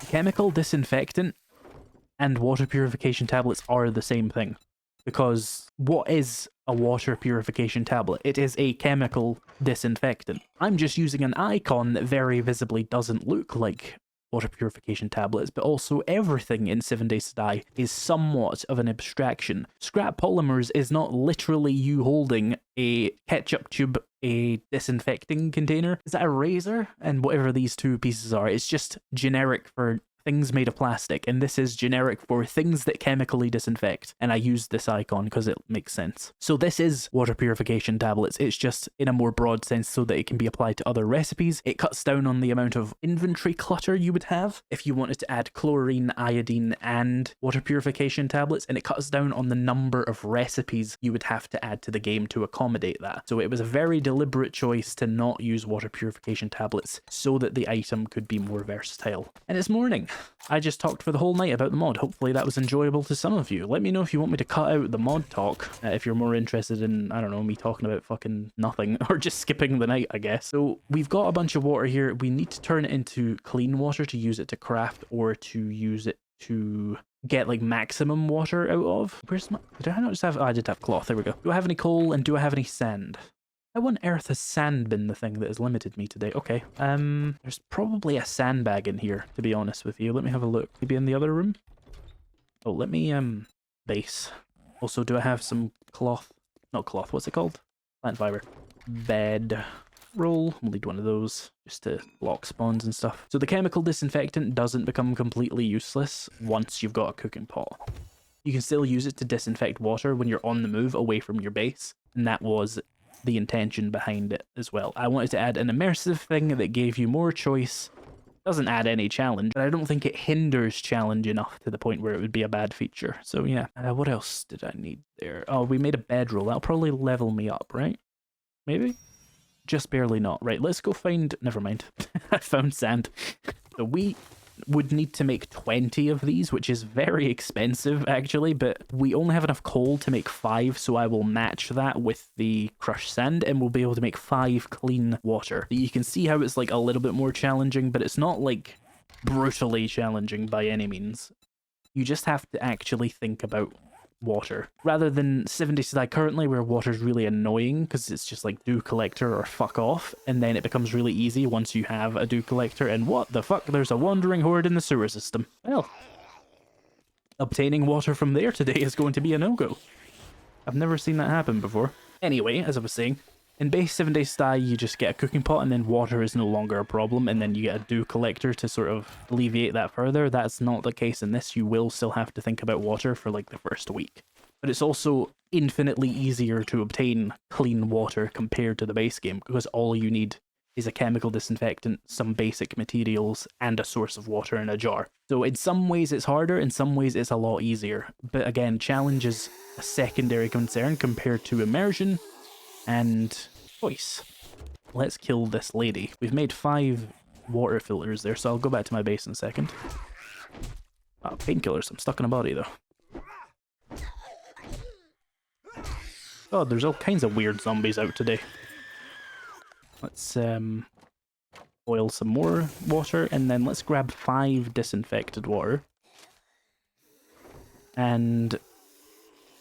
chemical disinfectant and water purification tablets are the same thing. Because what is a water purification tablet? It is a chemical disinfectant. I'm just using an icon that very visibly doesn't look like water purification tablets, but also everything in 7 Days to Die is somewhat of an abstraction. Scrap polymers is not literally you holding a ketchup tube, a disinfecting container. Is that a razor? And whatever these two pieces are, it's just generic for things made of plastic, and this is generic for things that chemically disinfect, and I used this icon because it makes sense. So this is water purification tablets, it's just in a more broad sense so that it can be applied to other recipes. It cuts down on the amount of inventory clutter you would have if you wanted to add chlorine, iodine, and water purification tablets, and it cuts down on the number of recipes you would have to add to the game to accommodate that. So it was a very deliberate choice to not use water purification tablets so that the item could be more versatile. And it's morning. I just talked for the whole night about the mod. Hopefully that was enjoyable to some of you. Let me know if you want me to cut out the mod talk, if you're more interested in, I don't know, me talking about fucking nothing, or just skipping the night, I guess. So we've got a bunch of water here. We need to turn it into clean water to use it to craft, or to use it to get like maximum water out of. Where's my... Did I not just have... Oh, I did have cloth. There we go. Do I have any coal, and do I have any sand? How on earth has sand been the thing that has limited me today? Okay, there's probably a sandbag in here, to be honest with you. Let me have a look. Maybe in the other room? Oh, let me, base. Also, do I have some cloth? Not cloth, what's it called? Plant fiber. Bed roll. We'll need one of those, just to block spawns and stuff. So the chemical disinfectant doesn't become completely useless once you've got a cooking pot. You can still use it to disinfect water when you're on the move away from your base, and that was the intention behind it as well. I wanted to add an immersive thing that gave you more choice. Doesn't add any challenge, but I don't think it hinders challenge enough to the point where it would be a bad feature. So yeah, what else did I need there? Oh, we made a bedroll. That'll probably level me up, right? Maybe? Just barely not. Right, let's go find... Never mind. I found sand. So we would need to make 20 of these, which is very expensive actually, but we only have enough coal to make 5, so I will match that with the crushed sand, and we'll be able to make 5 clean water. You can see how it's like a little bit more challenging, but it's not like brutally challenging by any means. You just have to actually think about water, rather than 7 Days to Die currently, where water's really annoying because it's just like dew collector or fuck off, and then it becomes really easy once you have a dew collector, and what the fuck, there's a wandering horde in the sewer system. Well, obtaining water from there today is going to be a no-go. I've never seen that happen before. Anyway, as I was saying, in base 7 Days to Die, you just get a cooking pot, and then water is no longer a problem, and then you get a dew collector to sort of alleviate that further. That's not the case in this. You will still have to think about water for like the first week. But it's also infinitely easier to obtain clean water compared to the base game, because all you need is a chemical disinfectant, some basic materials, and a source of water in a jar. So in some ways it's harder, in some ways it's a lot easier. But again, challenge is a secondary concern compared to immersion and choice. Let's kill this lady. We've made 5 water filters there, so I'll go back to my base in a second. Oh, painkillers. I'm stuck in a body though. God, there's all kinds of weird zombies out today. Let's boil some more water, and then let's grab 5 disinfected water. And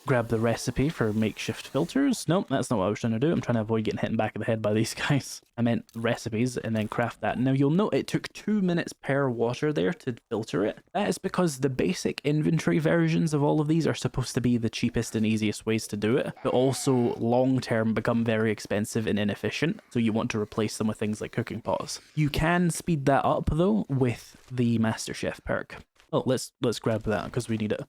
grab the recipe for makeshift filters. Nope, that's not what I was trying to do. I'm trying to avoid getting hit in the back of the head by these guys. I meant recipes, and then craft that. Now you'll note it took 2 minutes per water there to filter it. That is because the basic inventory versions of all of these are supposed to be the cheapest and easiest ways to do it, but also long term become very expensive and inefficient, so you want to replace them with things like cooking pots. You can speed that up though with the Master Chef perk. Oh, let's grab that because we need it.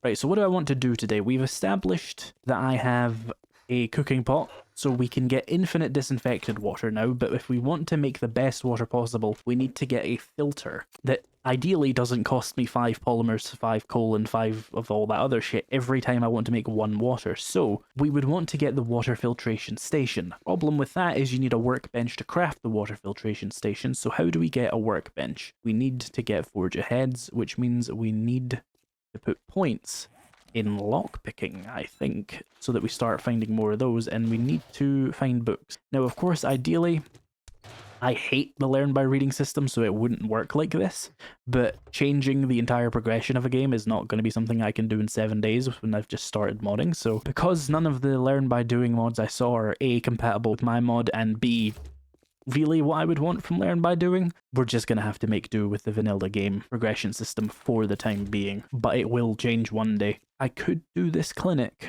Right, so what do I want to do today? We've established that I have a cooking pot, so we can get infinite disinfected water now, but if we want to make the best water possible, we need to get a filter that ideally doesn't cost me 5 polymers, 5 coal, and 5 of all that other shit every time I want to make 1 water. So we would want to get the water filtration station. Problem with that is you need a workbench to craft the water filtration station, so how do we get a workbench? We need to get forge aheads, which means we need to put points in lockpicking, I think, so that we start finding more of those, and we need to find books. Now, of course, ideally, I hate the learn by reading system, so it wouldn't work like this, but changing the entire progression of a game is not going to be something I can do in 7 days when I've just started modding, so because none of the learn by doing mods I saw are A, compatible with my mod, and B, really what I would want from learn by doing, we're just going to have to make do with the vanilla game progression system for the time being, but it will change one day. I could do this clinic.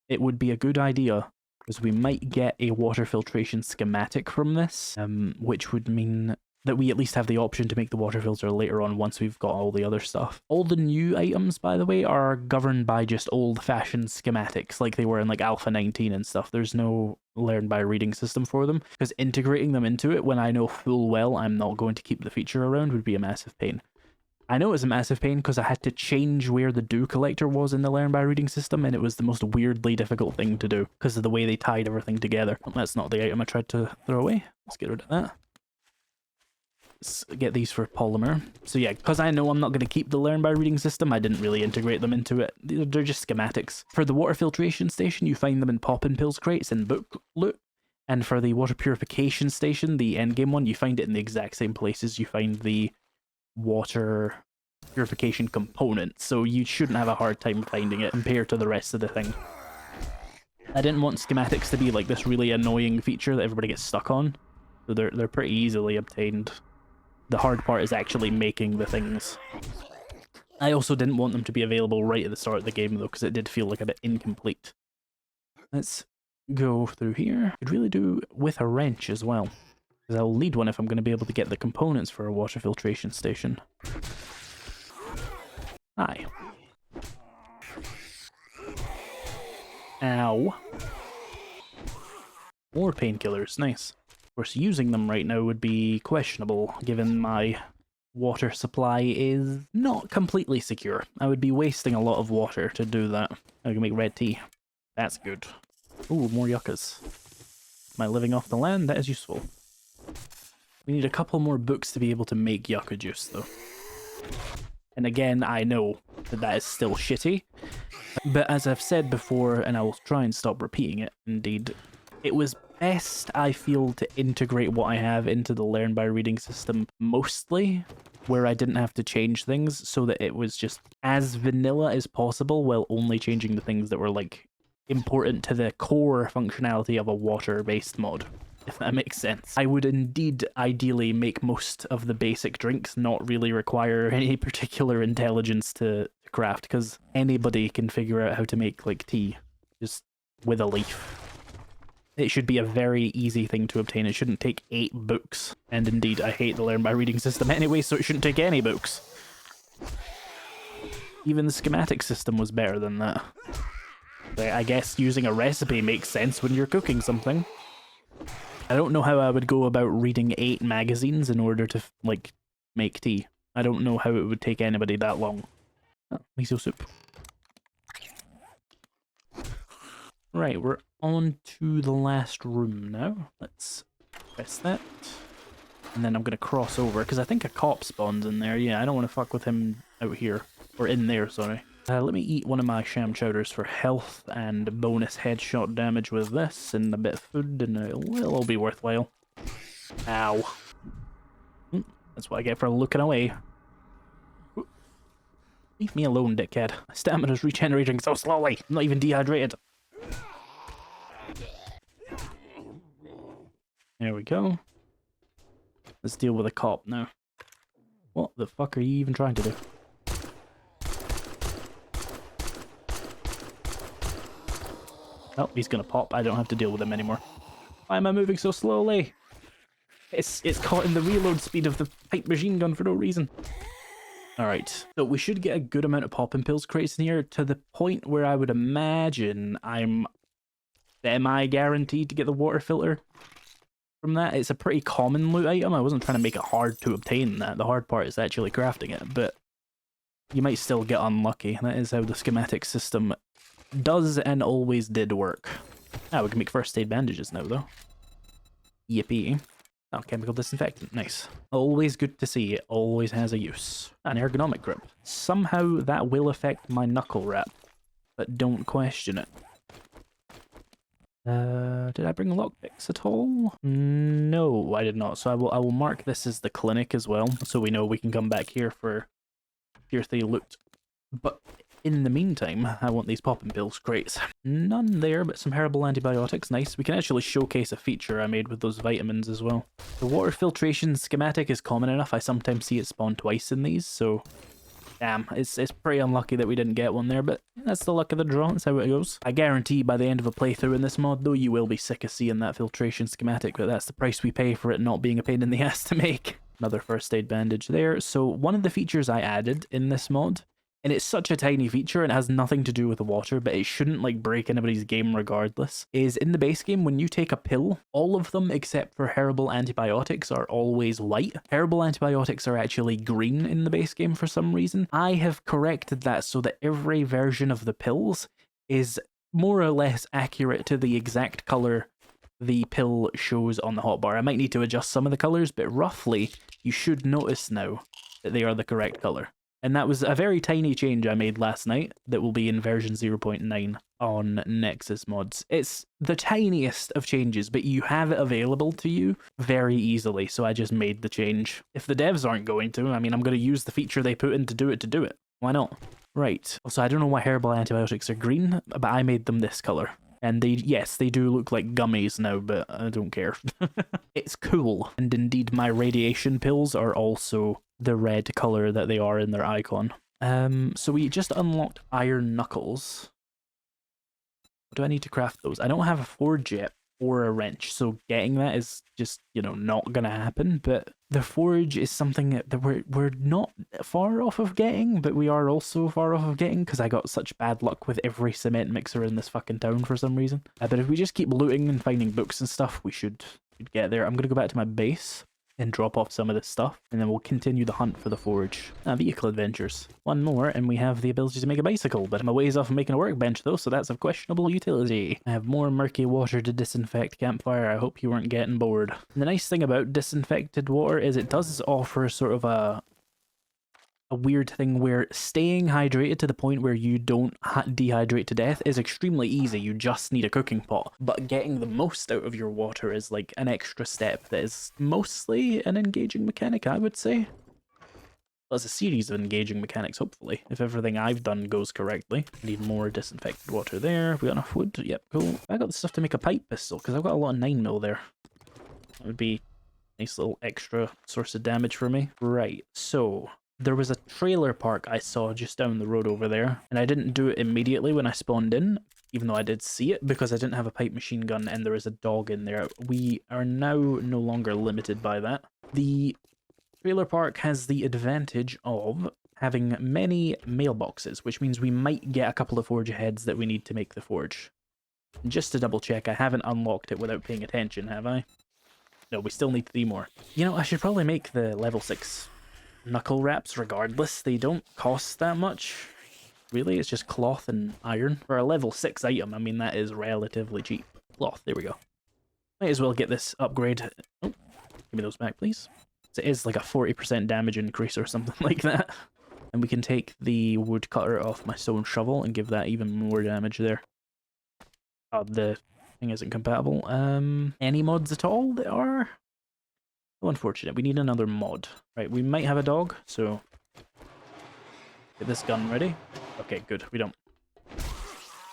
It would be a good idea, because we might get a water filtration schematic from this, which would mean that we at least have the option to make the water filter later on once we've got all the other stuff. All the new items, by the way, are governed by just old-fashioned schematics, like they were in like Alpha 19 and stuff. There's no learn by reading system for them, because integrating them into it when I know full well I'm not going to keep the feature around would be a massive pain. I know it's a massive pain because I had to change where the dew collector was in the learn by reading system, and it was the most weirdly difficult thing to do because of the way they tied everything together. That's not the item I tried to throw away. Let's get rid of that. Let's get these for polymer. So yeah, because I know I'm not going to keep the learn by reading system, I didn't really integrate them into it. They're just schematics. For the water filtration station, you find them in poppin' pills crates and book loot. And for the water purification station, the endgame one, you find it in the exact same places you find the water purification component, so you shouldn't have a hard time finding it compared to the rest of the thing. I didn't want schematics to be like this really annoying feature that everybody gets stuck on, so they're pretty easily obtained. The hard part is actually making the things. I also didn't want them to be available right at the start of the game though, because it did feel like a bit incomplete. Let's go through here. Could really do with a wrench as well, because I'll need one if I'm going to be able to get the components for a water filtration station. Hi. Ow. More painkillers, nice. Of course, using them right now would be questionable, given my water supply is not completely secure. I would be wasting a lot of water to do that. I can make red tea. That's good. Ooh, more yuccas. Am I living off the land? That is useful. We need a couple more books to be able to make yucca juice, though. And again, I know that that is still shitty. But as I've said before, and I will try and stop repeating it, indeed, it was best, I feel, to integrate what I have into the learn by reading system mostly, where I didn't have to change things, so that it was just as vanilla as possible while only changing the things that were, like, important to the core functionality of a water-based mod, if that makes sense. I would indeed ideally make most of the basic drinks not really require any particular intelligence to craft, because anybody can figure out how to make, like, tea, just with a leaf. It should be a very easy thing to obtain. It shouldn't take 8 books. And indeed, I hate the learn by reading system anyway, so it shouldn't take any books. Even the schematic system was better than that. But I guess using a recipe makes sense when you're cooking something. I don't know how I would go about reading 8 magazines in order to, like, make tea. I don't know how it would take anybody that long. Oh, miso soup. Right, we're on to the last room now. Let's press that. And then I'm going to cross over, because I think a cop spawns in there. Yeah, I don't want to fuck with him out here. Or in there, sorry. Let me eat one of my sham chowders for health and bonus headshot damage with this, and a bit of food, and it'll all be worthwhile. Ow. That's what I get for looking away. Leave me alone, dickhead. My stamina's regenerating so slowly. I'm not even dehydrated. There we go. Let's deal with a cop now. What the fuck are you even trying to do? Oh, he's gonna pop. I don't have to deal with him anymore. Why am I moving so slowly? It's caught in the reload speed of the pipe machine gun for no reason. Alright, so we should get a good amount of poppin' pills crates in here, to the point where I would imagine I'm am I guaranteed to get the water filter from that? It's a pretty common loot item. I wasn't trying to make it hard to obtain that. The hard part is actually crafting it, but you might still get unlucky. That is how the schematic system does and always did work. Ah, we can make first aid bandages now, though. Yippee. Oh, chemical disinfectant. Nice. Always good to see. It always has a use. An ergonomic grip. Somehow that will affect my knuckle wrap, but don't question it. Did I bring lockpicks at all? No, I did not. So I will mark this as the clinic as well, so we know we can come back here for tier 3 loot. But in the meantime, I want these popping pills crates. None there, but some herbal antibiotics. Nice. We can actually showcase a feature I made with those vitamins as well. The water filtration schematic is common enough. I sometimes see it spawn twice in these, so damn, it's pretty unlucky that we didn't get one there, but that's the luck of the draw. That's how it goes. I guarantee by the end of a playthrough in this mod, though, you will be sick of seeing that filtration schematic, but that's the price we pay for it not being a pain in the ass to make. Another first aid bandage there. So one of the features I added in this mod, and it's such a tiny feature and it has nothing to do with the water, but it shouldn't like break anybody's game regardless, is in the base game when you take a pill, all of them except for herbal antibiotics are always white. Herbal antibiotics are actually green in the base game for some reason. I have corrected that so that every version of the pills is more or less accurate to the exact color the pill shows on the hotbar. I might need to adjust some of the colors, but roughly you should notice now that they are the correct color. And that was a very tiny change I made last night that will be in version 0.9 on Nexus mods. It's the tiniest of changes, but you have it available to you very easily, so I just made the change. If the devs aren't going to, I mean, I'm going to use the feature they put in to do it. Why not? Right. Also, I don't know why herbal antibiotics are green, but I made them this color. And yes, they do look like gummies now, but I don't care. It's cool. And indeed, my radiation pills are also the red color that they are in their icon. So we just unlocked iron knuckles. What do I need to craft those? I don't have a forge yet or a wrench, so getting that is just, you know, not gonna happen. But the forge is something that we're not far off of getting, but we are also far off of getting because I got such bad luck with every cement mixer in this fucking town for some reason. But if we just keep looting and finding books and stuff, we should get there. I'm gonna go back to my base and drop off some of this stuff, and then we'll continue the hunt for the forge. Vehicle adventures. One more, and we have the ability to make a bicycle, but I'm a ways off from making a workbench though, so that's of questionable utility. I have more murky water to disinfect campfire. I hope you weren't getting bored. And the nice thing about disinfected water is it does offer sort of a weird thing where staying hydrated to the point where you don't dehydrate to death is extremely easy. You just need a cooking pot. But getting the most out of your water is like an extra step that is mostly an engaging mechanic, I would say. Well, it's a series of engaging mechanics, hopefully, if everything I've done goes correctly. Need more disinfected water there. We got enough wood? Yep, cool. I got the stuff to make a pipe pistol, because I've got a lot of 9mm there. That would be a nice little extra source of damage for me. Right, so there was a trailer park I saw just down the road over there, and I didn't do it immediately when I spawned in, even though I did see it, because I didn't have a pipe machine gun and there is a dog in there. We are now no longer limited by that. The trailer park has the advantage of having many mailboxes, which means we might get a couple of forge heads that we need to make the forge. And just to double check, I haven't unlocked it without paying attention, have I? No, we still need 3 more. You know, I should probably make the level 6 knuckle wraps regardless. They don't cost that much. Really, it's just cloth and iron. For a level 6 item, I mean, that is relatively cheap. Cloth, there we go. Might as well get this upgrade. Oh, give me those back, please. So it is like a 40% damage increase or something like that. And we can take the woodcutter off my stone shovel and give that even more damage there. Oh, the thing isn't compatible. Any mods at all that are? Oh, unfortunate. We need another mod. Right, we might have a dog, so get this gun ready. Okay, good. We don't.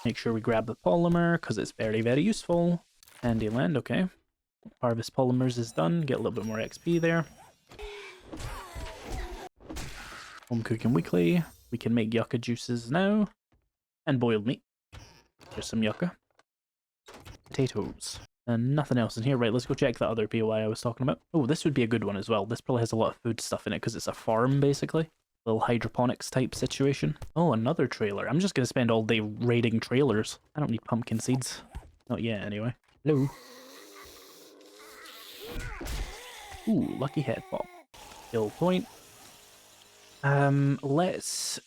Make sure we grab the polymer, because it's very, very useful. Handy land, okay. Harvest polymers is done. Get a little bit more XP there. Home cooking weekly. We can make yucca juices now. And boiled meat. There's some yucca. Potatoes. And nothing else in here. Right, let's go check that other POI I was talking about. Oh, this would be a good one as well. This probably has a lot of food stuff in it because it's a farm, basically. Little hydroponics type situation. Oh, another trailer. I'm just going to spend all day raiding trailers. I don't need pumpkin seeds. Not yet, anyway. Hello. Ooh, lucky head pop. Kill point. Let's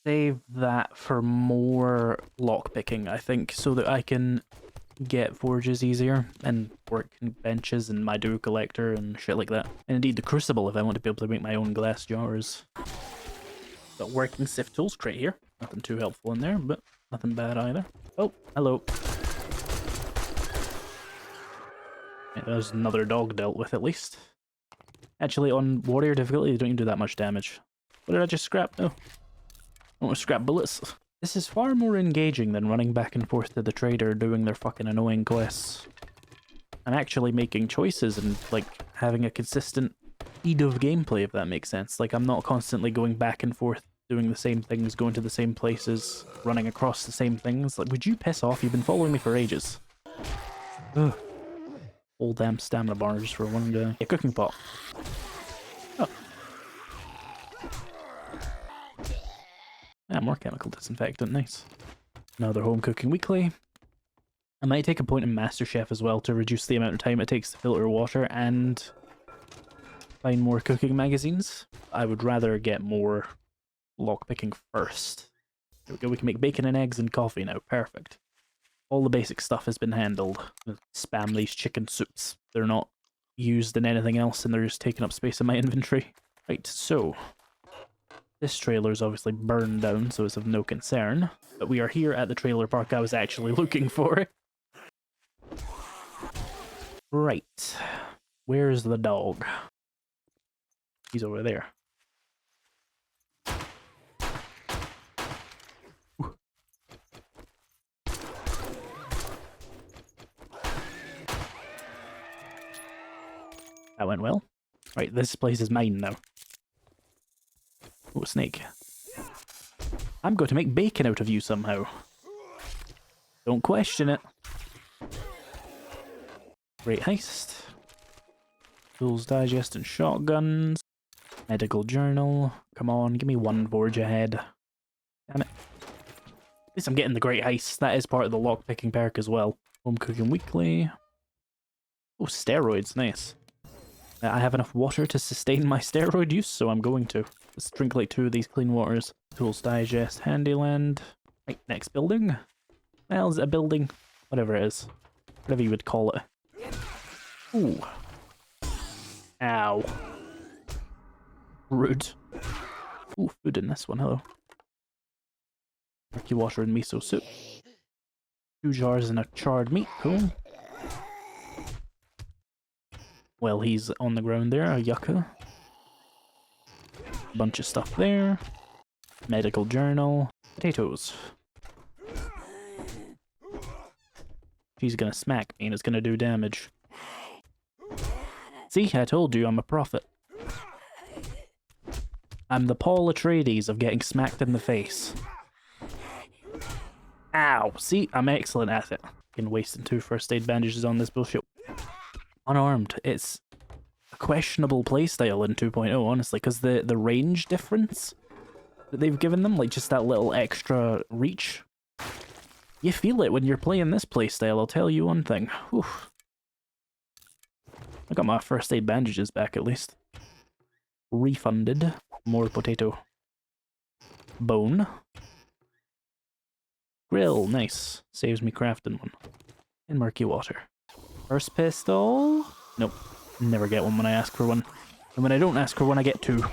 save that for more lockpicking, I think, so that I can get forges easier and work benches and my dew collector and shit like that. And indeed the crucible if I want to be able to make my own glass jars. Got working sift tools crate here. Nothing too helpful in there, but nothing bad either. Oh, hello. Yeah, there's another dog dealt with at least. Actually, on warrior difficulty, you don't even do that much damage. What did I just scrap? No. I want to scrap bullets. This is far more engaging than running back and forth to the trader doing their fucking annoying quests. I'm actually making choices and, like, having a consistent feed of gameplay, if that makes sense. Like, I'm not constantly going back and forth doing the same things, going to the same places, running across the same things. Like, would you piss off? You've been following me for ages. Ugh. Whole damn stamina bar just for one guy. Yeah, cooking pot. Oh. Ah, more chemical disinfectant, nice. Another home cooking weekly. I might take a point in MasterChef as well to reduce the amount of time it takes to filter water and find more cooking magazines. I would rather get more lockpicking first. There we go, we can make bacon and eggs and coffee now, perfect. All the basic stuff has been handled. Spam these chicken soups. They're not used in anything else and they're just taking up space in my inventory. Right, so this trailer is obviously burned down, so it's of no concern. But we are here at the trailer park I was actually looking for. Right. Where's the dog? He's over there. Ooh. That went well. Right, this place is mine now. Oh, snake. I'm going to make bacon out of you somehow. Don't question it. Great heist. Tools digest and shotguns. Medical journal. Come on, give me one forge ahead. Damn it. At least I'm getting the great heist. That is part of the lockpicking perk as well. Home cooking weekly. Oh, steroids, nice. I have enough water to sustain my steroid use, so I'm going to. Let's drink like 2 of these clean waters. Tools digest, handyland. Right, next building. Well, is it a building? Whatever it is. Whatever you would call it. Ooh. Ow. Rude. Ooh, food in this one, hello. Murky water and miso soup. 2 jars and a charred meat, cool. Well, he's on the ground there, a yucca. Bunch of stuff there. Medical journal. Potatoes. She's gonna smack me and it's gonna do damage. See, I told you I'm a prophet. I'm the Paul Atreides of getting smacked in the face. Ow! See, I'm excellent at it. Been wasting 2 first aid bandages on this bullshit. Unarmed. It's a questionable playstyle in 2.0, honestly, because the range difference that they've given them, like just that little extra reach, you feel it when you're playing this playstyle, I'll tell you one thing. Whew. I got my first aid bandages back at least. Refunded. More potato. Bone. Grill, nice. Saves me crafting one. In murky water. First pistol? Nope. Never get one when I ask for one. And when I don't ask for one, I get 2.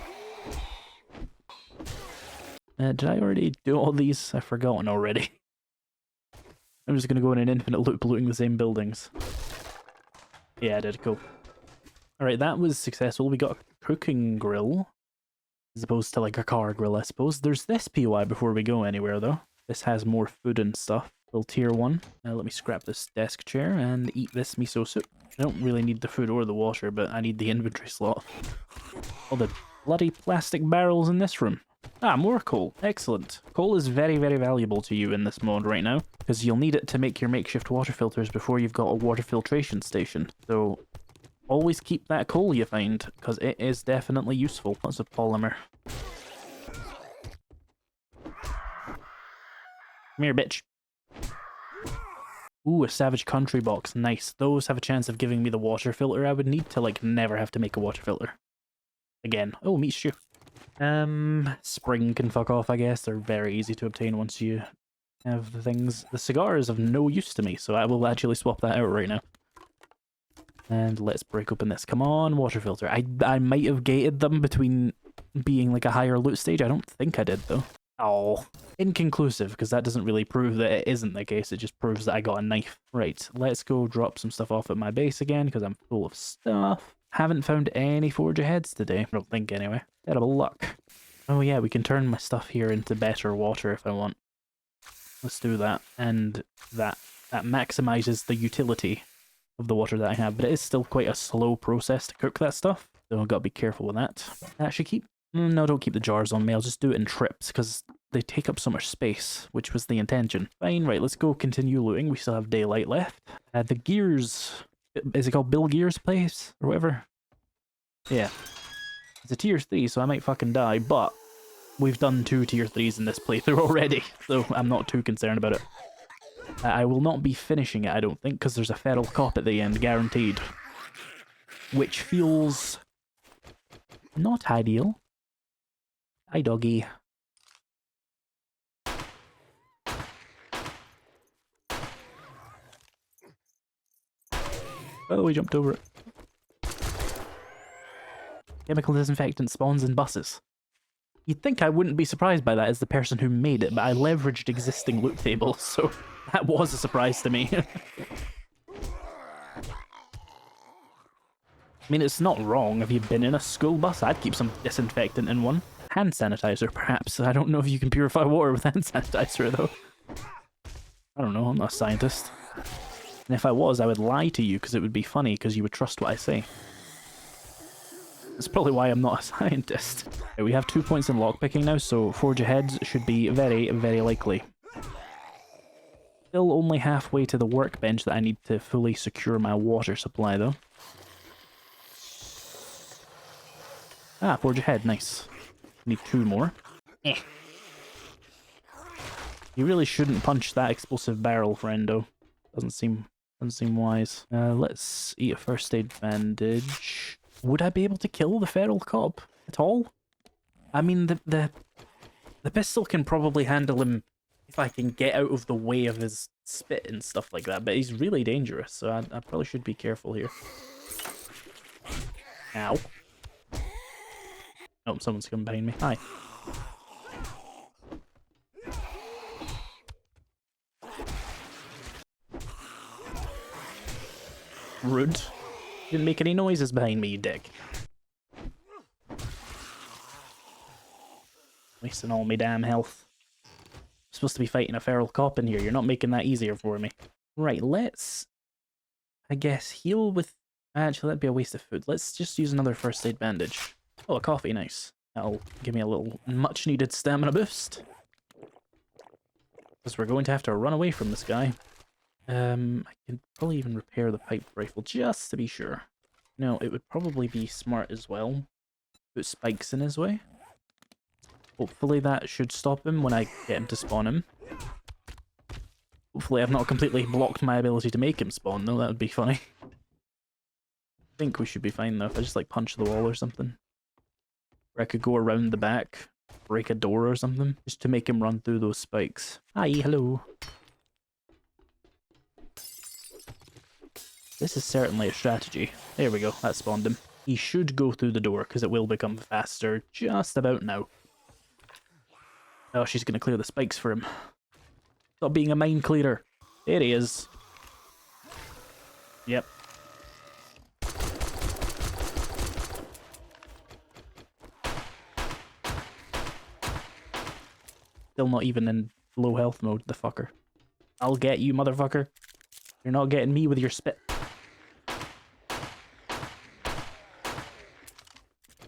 Did I already do all these? I've forgotten already. I'm just gonna go in an infinite loop looting the same buildings. Yeah, I did, cool. Alright, that was successful. We got a cooking grill. As opposed to like a car grill, I suppose. There's this POI before we go anywhere, though. This has more food and stuff. Little tier 1. Now let me scrap this desk chair and eat this miso soup. I don't really need the food or the water, but I need the inventory slot. All the bloody plastic barrels in this room. Ah, more coal. Excellent. Coal is very, very valuable to you in this mod right now, because you'll need it to make your makeshift water filters before you've got a water filtration station. So always keep that coal you find, because it is definitely useful. Lots of polymer. Come here, bitch. Ooh, a Savage Country box. Nice. Those have a chance of giving me the water filter I would need to, like, never have to make a water filter. Again. Oh, meat stew. Spring can fuck off, I guess. They're very easy to obtain once you have the things. The cigar is of no use to me, so I will actually swap that out right now. And let's break open this. Come on, water filter. I might have gated them between being like a higher loot stage. I don't think I did, though. Oh, inconclusive, because that doesn't really prove that it isn't the case. It just proves that I got a knife. Right, let's go drop some stuff off at my base again, because I'm full of stuff. Haven't found any forge aheads today. I don't think, anyway. Terrible luck. Oh yeah, we can turn my stuff here into better water if I want. Let's do that. And that maximizes the utility of the water that I have, but it is still quite a slow process to cook that stuff, so I've got to be careful with that. Actually keep... No, don't keep the jars on me, I'll just do it in trips, because they take up so much space, which was the intention. Fine, right, let's go continue looting, we still have daylight left. The Gears... Is it called Bill Gears Place, or whatever? Yeah. It's a tier 3, so I might fucking die, but we've done 2 tier 3s in this playthrough already, so I'm not too concerned about it. I will not be finishing it, I don't think, because there's a feral cop at the end, guaranteed. Which feels... not ideal. Hi, doggy. Oh, we jumped over it. Chemical disinfectant spawns in buses. You'd think I wouldn't be surprised by that as the person who made it, but I leveraged existing loot tables, so that was a surprise to me. I mean, it's not wrong. Have you been in a school bus? I'd keep some disinfectant in one. Hand sanitizer, perhaps. I don't know if you can purify water with hand sanitizer, though. I don't know, I'm not a scientist. And if I was, I would lie to you, because it would be funny, because you would trust what I say. That's probably why I'm not a scientist. Okay, we have 2 points in lockpicking now, so forge aheads should be very, very likely. Still only halfway to the workbench that I need to fully secure my water supply, though. Ah, forge ahead, nice. Need 2 more. Eh. You really shouldn't punch that explosive barrel, friendo. Doesn't seem wise. Let's eat a first aid bandage. Would I be able to kill the feral cop at all? I mean, the pistol can probably handle him if I can get out of the way of his spit and stuff like that, but he's really dangerous, so I probably should be careful here. Ow. Oh, someone's coming behind me. Hi. Rude. Didn't make any noises behind me, you dick. Wasting all my damn health. I'm supposed to be fighting a feral cop in here. You're not making that easier for me. Right, let's... I guess heal with... Actually, that'd be a waste of food. Let's just use another first aid bandage. Oh, a coffee, nice. That'll give me a little much-needed stamina boost. Because we're going to have to run away from this guy. I can probably even repair the pipe rifle just to be sure. No, it would probably be smart as well. Put spikes in his way. Hopefully that should stop him when I get him to spawn him. Hopefully I've not completely blocked my ability to make him spawn, though. That would be funny. I think we should be fine, though, if I just, like, punch the wall or something. Or I could go around the back, break a door or something, just to make him run through those spikes. Hi, hello. This is certainly a strategy. There we go, that spawned him. He should go through the door, because it will become faster just about now. Oh, she's going to clear the spikes for him. Stop being a mine clearer. There he is. Yep. Still not even in low health mode, the fucker. I'll get you, motherfucker. You're not getting me with your spit.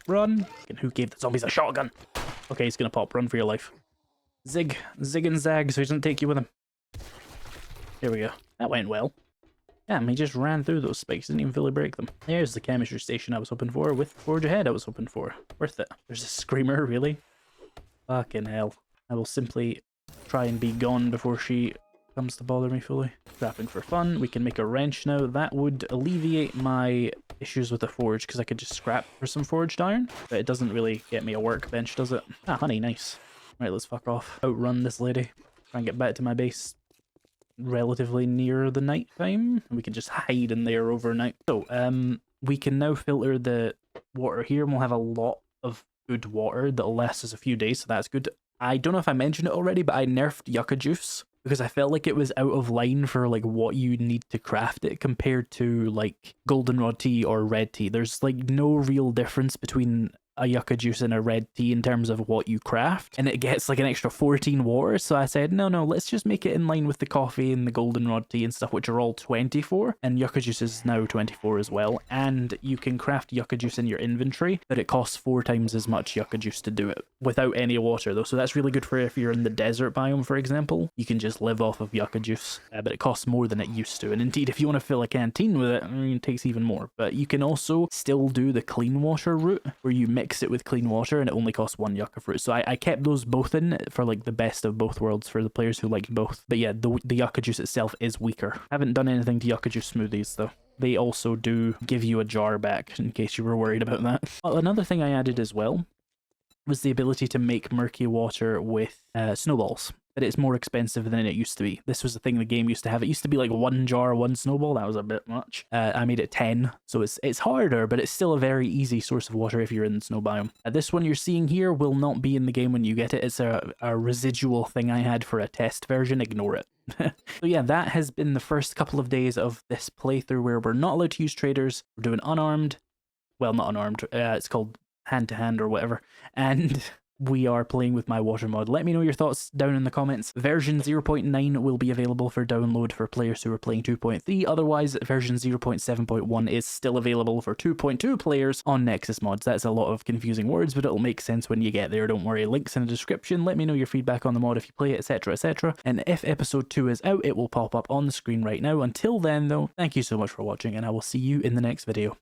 Run! And who gave the zombies a shotgun? Okay, he's gonna pop. Run for your life. Zig. Zig and zag so he doesn't take you with him. Here we go. That went well. Damn, he just ran through those spikes. Didn't even fully break them. There's the chemistry station I was hoping for, with Forge Ahead I was hoping for. Worth it. There's a screamer, really? Fucking hell. I will simply try and be gone before she comes to bother me fully. Crafting for fun. We can make a wrench now. That would alleviate my issues with the forge, because I could just scrap for some forged iron, but it doesn't really get me a workbench, does it? Ah, honey, nice. Right, let's fuck off. Outrun this lady. Try and get back to my base relatively near the night time. We can just hide in there overnight. So, we can now filter the water here, and we'll have a lot of good water that'll last us a few days, so that's good. I don't know if I mentioned it already, but I nerfed yucca juice because I felt like it was out of line for like what you need to craft it compared to like goldenrod tea or red tea. There's like no real difference between a yucca juice and a red tea in terms of what you craft, and it gets like an extra 14 water. So I said, no, let's just make it in line with the coffee and the goldenrod tea and stuff, which are all 24, and yucca juice is now 24 as well. And you can craft yucca juice in your inventory, but it costs 4 times as much yucca juice to do it without any water though. So that's really good for if you're in the desert biome, for example. You can just live off of yucca juice, but it costs more than it used to. And indeed, if you want to fill a canteen with it, I mean, it takes even more. But you can also still do the clean water route where you mix it with clean water and it only costs 1 yucca fruit. So I kept those both in for like the best of both worlds for the players who liked both. But yeah, the yucca juice itself is weaker. Haven't done anything to yucca juice smoothies though. They also do give you a jar back in case you were worried about that. Well, another thing I added as well was the ability to make murky water with snowballs. But it's more expensive than it used to be. This was the thing the game used to have. It used to be like 1 jar, 1 snowball. That was a bit much. I made it 10, so it's harder, but it's still a very easy source of water if you're in the snow biome. This one you're seeing here will not be in the game when you get it. It's a residual thing I had for a test version. Ignore it. So yeah, that has been the first couple of days of this playthrough where we're not allowed to use traders. We're doing unarmed. Well, not unarmed. It's called hand-to-hand or whatever. And we are playing with my water mod. Let me know your thoughts down in the comments. Version 0.9 will be available for download for players who are playing 2.3. Otherwise, version 0.7.1 is still available for 2.2 players on Nexus mods. That's a lot of confusing words, but it'll make sense when you get there. Don't worry. Links in the description. Let me know your feedback on the mod if you play it, etc, etc. And if episode 2 is out, it will pop up on the screen right now. Until then, though, thank you so much for watching, and I will see you in the next video.